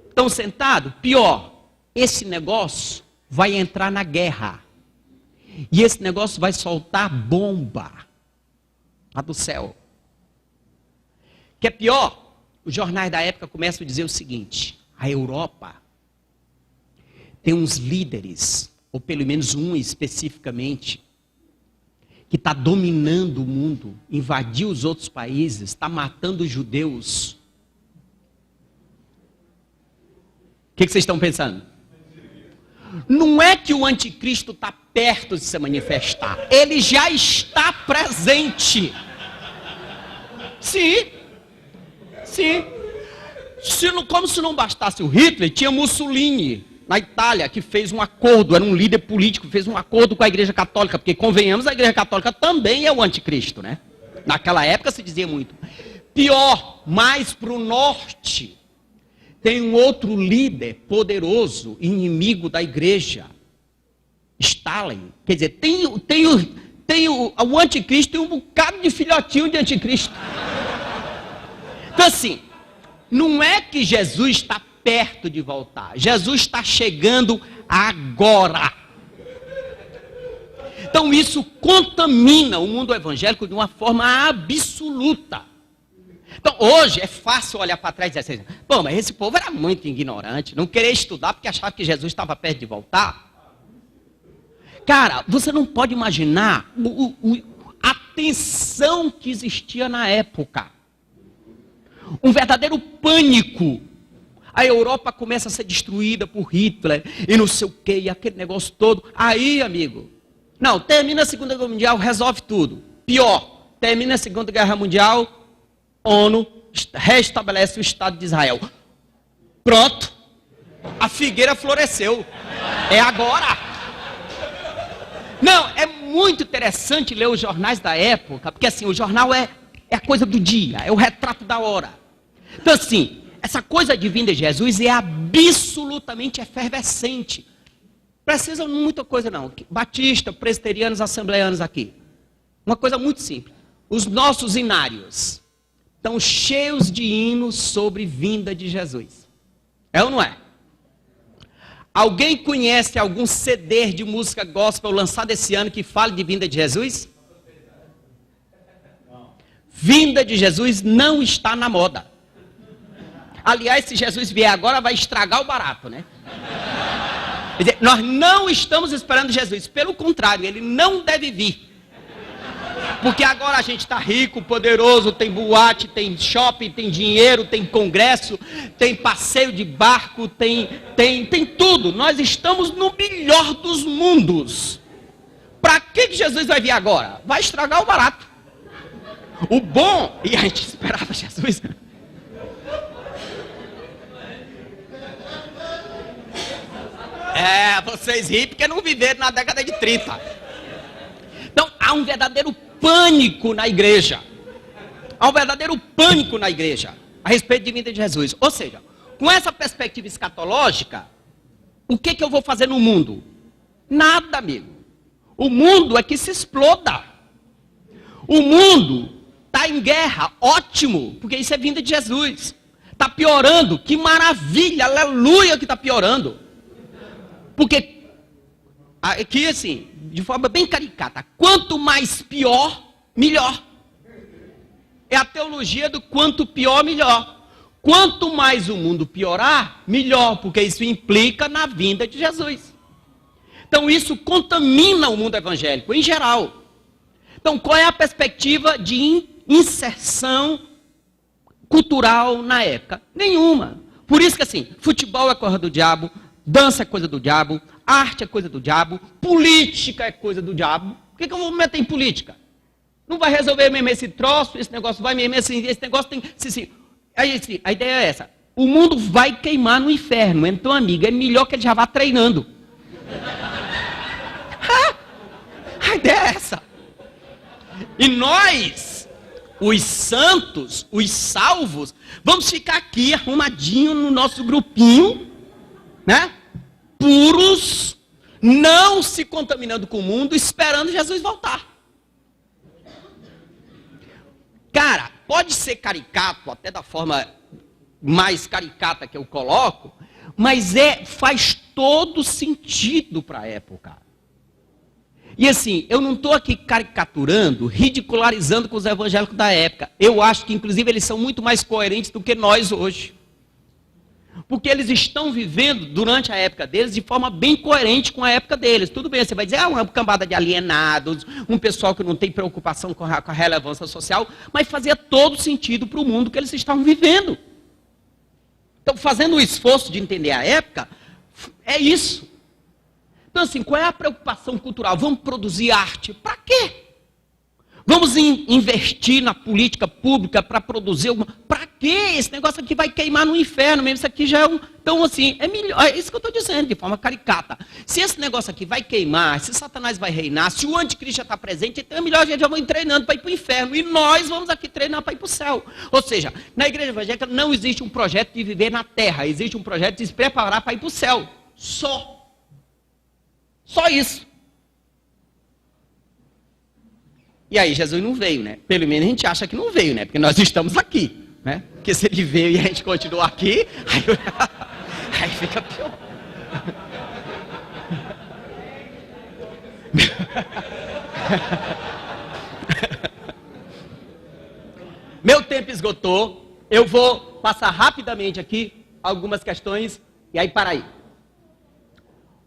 Estão sentados? Pior, esse negócio vai entrar na guerra. E esse negócio vai soltar bomba lá do céu. Que é pior, os jornais da época começam a dizer o seguinte, a Europa tem uns líderes, ou pelo menos um especificamente, que está dominando o mundo, invadiu os outros países, está matando os judeus. O que vocês estão pensando? Não é que o anticristo está perto de se manifestar, ele já está presente. Sim. Como se não bastasse o Hitler, tinha Mussolini na Itália, que fez um acordo, era um líder político, fez um acordo com a Igreja Católica, porque, convenhamos, a Igreja Católica também é o anticristo, né? Naquela época se dizia muito. Pior, mais para o norte, tem um outro líder poderoso, inimigo da Igreja, Stalin. Quer dizer, o anticristo tem um bocado de filhotinho de anticristo. Então assim, não é que Jesus está perto de voltar. Jesus está chegando agora. Então isso contamina o mundo evangélico de uma forma absoluta. Então hoje é fácil olhar para trás e dizer assim, pô, mas esse povo era muito ignorante, não queria estudar porque achava que Jesus estava perto de voltar. Cara, você não pode imaginar a tensão que existia na época. Um verdadeiro pânico. A Europa começa a ser destruída por Hitler e não sei o que, e aquele negócio todo. Aí, amigo, não, termina a Segunda Guerra Mundial, resolve tudo. Pior, termina a Segunda Guerra Mundial, ONU restabelece o Estado de Israel. Pronto, a figueira floresceu. É agora. Não, é muito interessante ler os jornais da época, porque assim, o jornal é a coisa do dia, é o retrato da hora. Então assim, essa coisa de vinda de Jesus é absolutamente efervescente. Precisa muita coisa não. Batista, presbiterianos, assembleanos aqui. Uma coisa muito simples. Os nossos hinários estão cheios de hinos sobre vinda de Jesus. É ou não é? Alguém conhece algum CD de música gospel lançado esse ano que fale de vinda de Jesus? Vinda de Jesus não está na moda. Aliás, se Jesus vier agora, vai estragar o barato, né? Quer dizer, nós não estamos esperando Jesus. Pelo contrário, ele não deve vir. Porque agora a gente está rico, poderoso, tem boate, tem shopping, tem dinheiro, tem congresso, tem passeio de barco, tem tudo. Nós estamos no melhor dos mundos. Para que Jesus vai vir agora? Vai estragar o barato. O bom, e a gente esperava Jesus. Vocês riem porque não viveram na década de 30. Então, há um verdadeiro pânico na igreja. Há um verdadeiro pânico na igreja a respeito de vinda de Jesus. Ou seja, com essa perspectiva escatológica, o que eu vou fazer no mundo? Nada, amigo. O mundo é que se exploda. O mundo está em guerra, ótimo, porque isso é vinda de Jesus. Está piorando, que maravilha, aleluia que está piorando. Porque, aqui assim, de forma bem caricata, quanto mais pior, melhor. É a teologia do quanto pior, melhor. Quanto mais o mundo piorar, melhor, porque isso implica na vinda de Jesus. Então isso contamina o mundo evangélico, em geral. Então qual é a perspectiva de inserção cultural na época? Nenhuma. Por isso que assim, futebol é coisa do diabo, dança é coisa do diabo, arte é coisa do diabo, política é coisa do diabo. Por que eu vou me meter em política? Não vai resolver mesmo esse troço, esse negócio vai mesmo assim, esse negócio tem... Aí, a ideia é essa. O mundo vai queimar no inferno, então, amigo, é melhor que ele já vá treinando. A ideia é essa. E nós, os santos, os salvos, vamos ficar aqui arrumadinho no nosso grupinho, né? Puros, não se contaminando com o mundo, esperando Jesus voltar. Cara, pode ser caricato, até da forma mais caricata que eu coloco, mas faz todo sentido para a época. E assim, eu não estou aqui caricaturando, ridicularizando com os evangélicos da época. Eu acho que, inclusive, eles são muito mais coerentes do que nós hoje. Porque eles estão vivendo, durante a época deles, de forma bem coerente com a época deles. Tudo bem, você vai dizer, uma cambada de alienados, um pessoal que não tem preocupação com a relevância social, mas fazia todo sentido para o mundo que eles estavam vivendo. Então, fazendo o esforço de entender a época, é isso. Então, assim, qual é a preocupação cultural? Vamos produzir arte. Para quê? Vamos investir na política pública para produzir alguma... Para quê? Esse negócio aqui vai queimar no inferno mesmo. Isso aqui já é um... Então, assim, é melhor... É isso que eu estou dizendo, de forma caricata. Se esse negócio aqui vai queimar, se Satanás vai reinar, se o anticristo já está presente, então é melhor a gente já ir treinando para ir para o inferno. E nós vamos aqui treinar para ir para o céu. Ou seja, na igreja evangélica não existe um projeto de viver na terra. Existe um projeto de se preparar para ir para o céu. Só isso. E aí Jesus não veio, né? Pelo menos a gente acha que não veio, né? Porque nós estamos aqui, né? Porque se ele veio e a gente continua aqui, aí fica pior. Meu tempo esgotou. Eu vou passar rapidamente aqui algumas questões e aí para aí.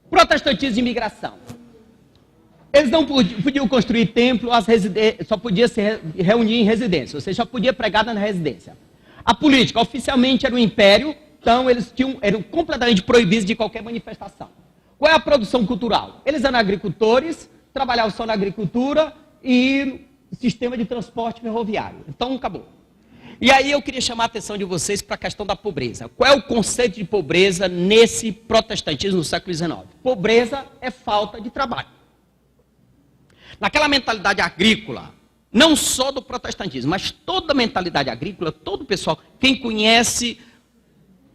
Protestantismo de imigração. Eles não podiam construir templo, só podia se reunir em residência, ou seja, só podia pregar na residência. A política, oficialmente, era um império, então eles eram completamente proibidos de qualquer manifestação. Qual é a produção cultural? Eles eram agricultores, trabalhavam só na agricultura e sistema de transporte ferroviário. Então, acabou. E aí eu queria chamar a atenção de vocês para a questão da pobreza. Qual é o conceito de pobreza nesse protestantismo no século XIX? Pobreza é falta de trabalho. Naquela mentalidade agrícola, não só do protestantismo, mas toda a mentalidade agrícola, todo o pessoal, quem conhece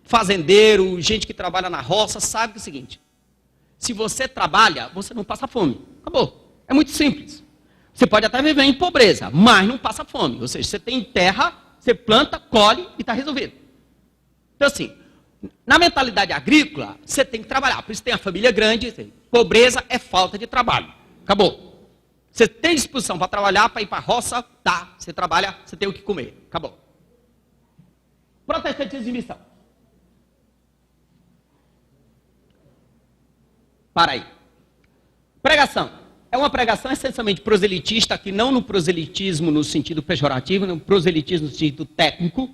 fazendeiro, gente que trabalha na roça, sabe que é o seguinte, se você trabalha, você não passa fome. Acabou. É muito simples. Você pode até viver em pobreza, mas não passa fome. Ou seja, você tem terra, você planta, colhe e está resolvido. Então assim, Na mentalidade agrícola, você tem que trabalhar. Por isso tem a família grande. Pobreza é falta de trabalho. Acabou. Você tem disposição para trabalhar, para ir para a roça, tá. Você trabalha, você tem o que comer. Acabou. Protestantismo de missão. Para aí. Pregação. É uma pregação essencialmente proselitista, que não no proselitismo no sentido pejorativo, no proselitismo no sentido técnico,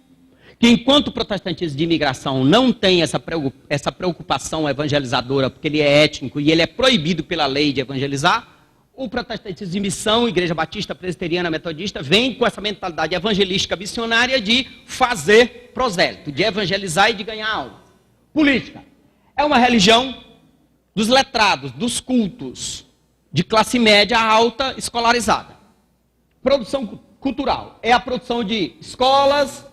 que enquanto o protestantismo de imigração não tem essa preocupação evangelizadora, porque ele é étnico e ele é proibido pela lei de evangelizar, o protestantismo de missão, Igreja Batista, Presbiteriana, Metodista, vem com essa mentalidade evangelística missionária de fazer prosélito, de evangelizar e de ganhar alma. Política. É uma religião dos letrados, dos cultos, de classe média alta escolarizada. Produção cultural. É a produção de escolas,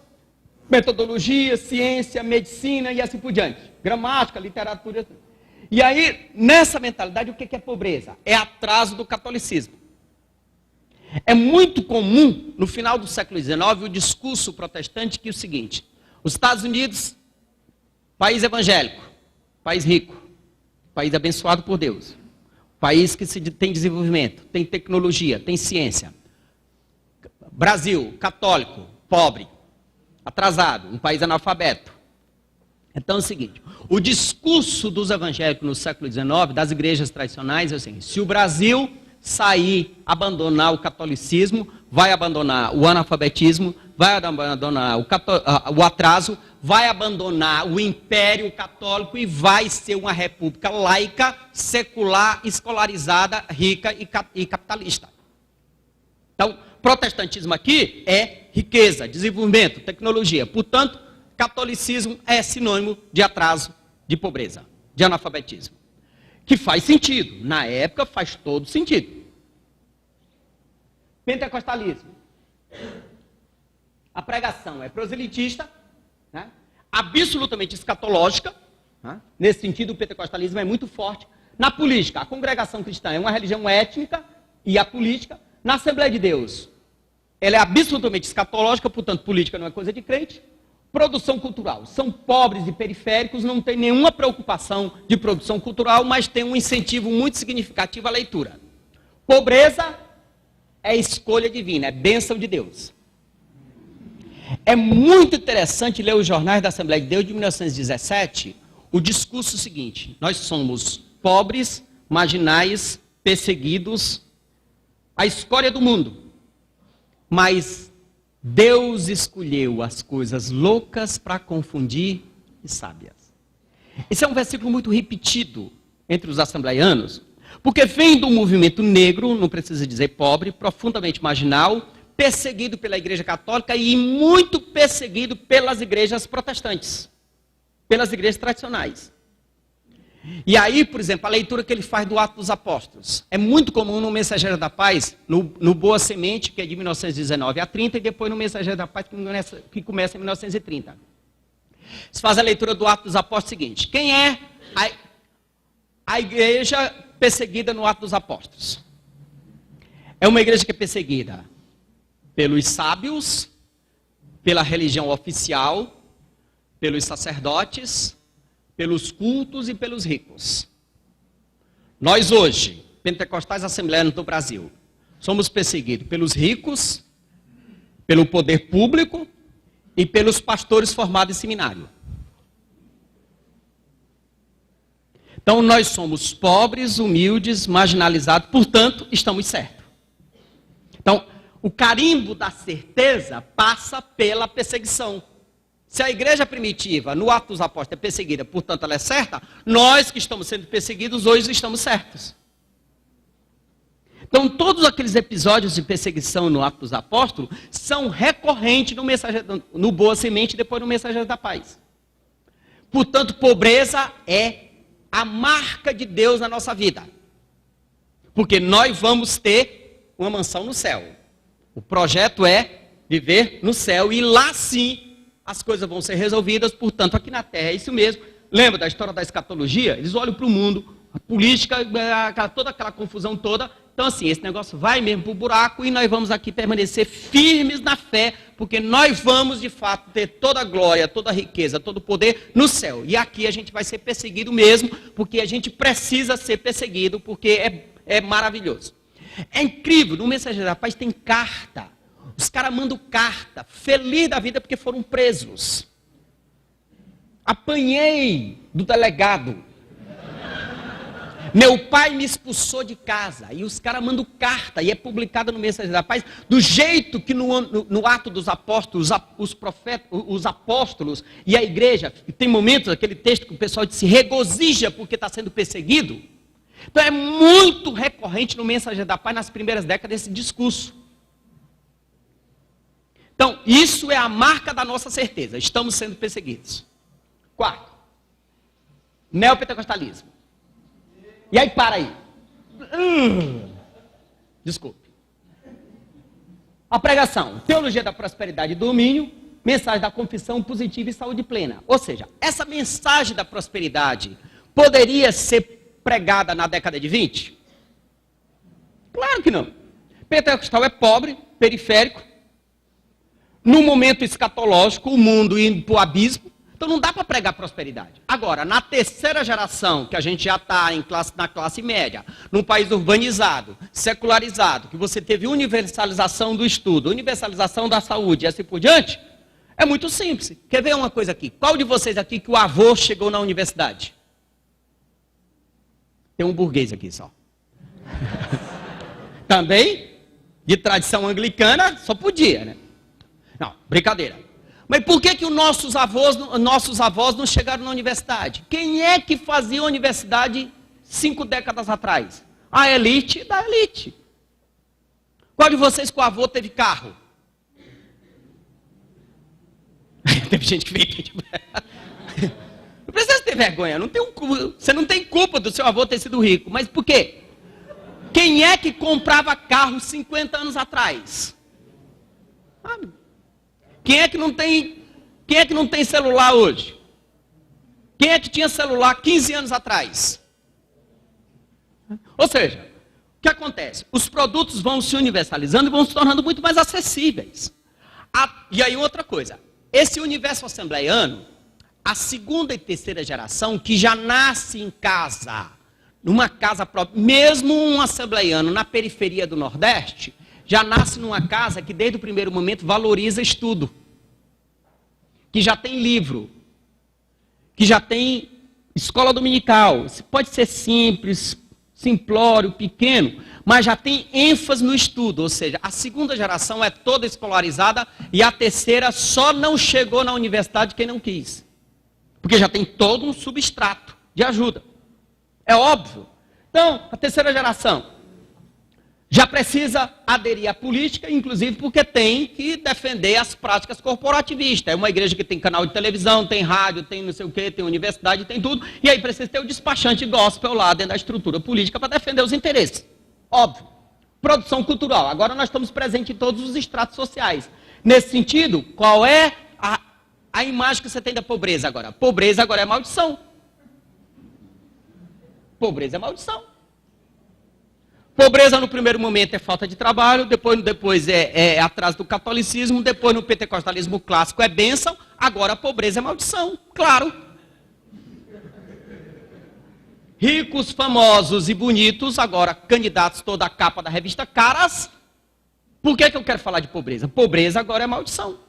metodologia, ciência, medicina e assim por diante. Gramática, literatura. E aí, nessa mentalidade, o que é pobreza? É atraso do catolicismo. É muito comum, no final do século XIX, o discurso protestante que é o seguinte: os Estados Unidos, país evangélico, país rico, país abençoado por Deus, país que tem desenvolvimento, tem tecnologia, tem ciência. Brasil, católico, pobre, atrasado, um país analfabeto. Então é o seguinte, o discurso dos evangélicos no século XIX, das igrejas tradicionais, é assim: se o Brasil sair, abandonar o catolicismo, vai abandonar o analfabetismo, vai abandonar o atraso, vai abandonar o império católico e vai ser uma república laica, secular, escolarizada, rica e capitalista. Então, protestantismo aqui é riqueza, desenvolvimento, tecnologia. Portanto, catolicismo é sinônimo de atraso, de pobreza, de analfabetismo. Que faz sentido. Na época faz todo sentido. Pentecostalismo. A pregação é proselitista, né? Absolutamente escatológica, né? Nesse sentido o pentecostalismo é muito forte. Na política, a congregação cristã é uma religião étnica e a política. Na Assembleia de Deus, ela é absolutamente escatológica, portanto política não é coisa de crente. Produção cultural. São pobres e periféricos, não tem nenhuma preocupação de produção cultural, mas tem um incentivo muito significativo à leitura. Pobreza é escolha divina, é bênção de Deus. É muito interessante ler os jornais da Assembleia de Deus de 1917, o discurso seguinte: nós somos pobres, marginais, perseguidos, a escória do mundo, mas Deus escolheu as coisas loucas para confundir os sábias. Esse é um versículo muito repetido entre os assembleianos, porque vem do movimento negro, não precisa dizer pobre, profundamente marginal, perseguido pela Igreja Católica e muito perseguido pelas igrejas protestantes, pelas igrejas tradicionais. E aí, por exemplo, a leitura que ele faz do Atos dos Apóstolos. É muito comum no Mensageiro da Paz, no Boa Semente, que é de 1919 a 30, e depois no Mensageiro da Paz, que começa em 1930. Se faz a leitura do Atos dos Apóstolos seguinte: quem é a igreja perseguida no Atos dos Apóstolos? É uma igreja que é perseguida pelos sábios, pela religião oficial, pelos sacerdotes, pelos cultos e pelos ricos. Nós hoje, pentecostais assembleianos do Brasil, somos perseguidos pelos ricos, pelo poder público e pelos pastores formados em seminário. Então nós somos pobres, humildes, marginalizados, portanto estamos certos. Então o carimbo da certeza passa pela perseguição. Se a igreja primitiva, no Atos dos Apóstolos, é perseguida, portanto ela é certa, nós que estamos sendo perseguidos hoje estamos certos. Então todos aqueles episódios de perseguição no Atos dos Apóstolos são recorrentes no Boa Semente e depois no Mensageiro da Paz. Portanto, pobreza é a marca de Deus na nossa vida. Porque nós vamos ter uma mansão no céu. O projeto é viver no céu e lá sim as coisas vão ser resolvidas, portanto, aqui na Terra é isso mesmo. Lembra da história da escatologia? Eles olham para o mundo, a política, toda aquela confusão toda, Então, assim, esse negócio vai mesmo para o buraco e nós vamos aqui permanecer firmes na fé, porque nós vamos, de fato, ter toda a glória, toda a riqueza, todo o poder no céu. E aqui a gente vai ser perseguido mesmo, porque a gente precisa ser perseguido, porque é maravilhoso. É incrível, no Mensageiro da Paz tem carta. Os caras mandam carta, feliz da vida porque foram presos. Apanhei do delegado. Meu pai me expulsou de casa. E os caras mandam carta e é publicada no Mensageiro da Paz, do jeito que no Ato dos Apóstolos, os profetas, os apóstolos e a igreja, tem momentos, aquele texto que o pessoal se regozija porque está sendo perseguido. Então é muito recorrente no Mensageiro da Paz, nas primeiras décadas, esse discurso. Então, isso é a marca da nossa certeza. Estamos sendo perseguidos. Quarto, neopentecostalismo. E aí, para aí. Desculpe. A pregação, teologia da prosperidade e domínio, mensagem da confissão positiva e saúde plena. Ou seja, essa mensagem da prosperidade poderia ser pregada na década de 20? Claro que não. Pentecostal é pobre, periférico, no momento escatológico, o mundo indo para o abismo. Então não dá para pregar prosperidade. Agora, na terceira geração, que a gente já está na classe média, num país urbanizado, secularizado, que você teve universalização do estudo, universalização da saúde e assim por diante, é muito simples. Quer ver uma coisa aqui? Qual de vocês aqui que o avô chegou na universidade? Tem um burguês aqui só. Também, de tradição anglicana, só podia, né? Não, brincadeira. Mas por que os nossos avós não chegaram na universidade? Quem é que fazia universidade 5 décadas atrás? A elite da elite. Qual de vocês que o avô teve carro? Teve gente que veio aqui. Não precisa ter vergonha. Você não tem culpa do seu avô ter sido rico. Mas por quê? Quem é que comprava carro 50 anos atrás? Quem é que não tem celular hoje? Quem é que tinha celular 15 anos atrás? Ou seja, o que acontece? Os produtos vão se universalizando e vão se tornando muito mais acessíveis. E aí outra coisa, esse universo assembleiano, a segunda e terceira geração, que já nasce em casa, numa casa própria, mesmo um assembleiano na periferia do Nordeste, já nasce numa casa que desde o primeiro momento valoriza estudo, que já tem livro, que já tem escola dominical, pode ser simples, simplório, pequeno, mas já tem ênfase no estudo, ou seja, a segunda geração é toda escolarizada e a terceira só não chegou na universidade quem não quis, porque já tem todo um substrato de ajuda, é óbvio. Então, a terceira geração já precisa aderir à política, inclusive porque tem que defender as práticas corporativistas. É uma igreja que tem canal de televisão, tem rádio, tem não sei o quê, tem universidade, tem tudo. E aí precisa ter o despachante gospel lá dentro da estrutura política para defender os interesses. Óbvio. Produção cultural. Agora nós estamos presentes em todos os estratos sociais. Nesse sentido, qual é a imagem que você tem da pobreza agora? Pobreza agora é maldição. Pobreza é maldição. Pobreza no primeiro momento é falta de trabalho, depois é atraso do catolicismo, depois no pentecostalismo clássico é bênção, agora a pobreza é maldição, claro. Ricos, famosos e bonitos, agora candidatos toda a capa da revista Caras. Por que eu quero falar de pobreza? Pobreza agora é maldição.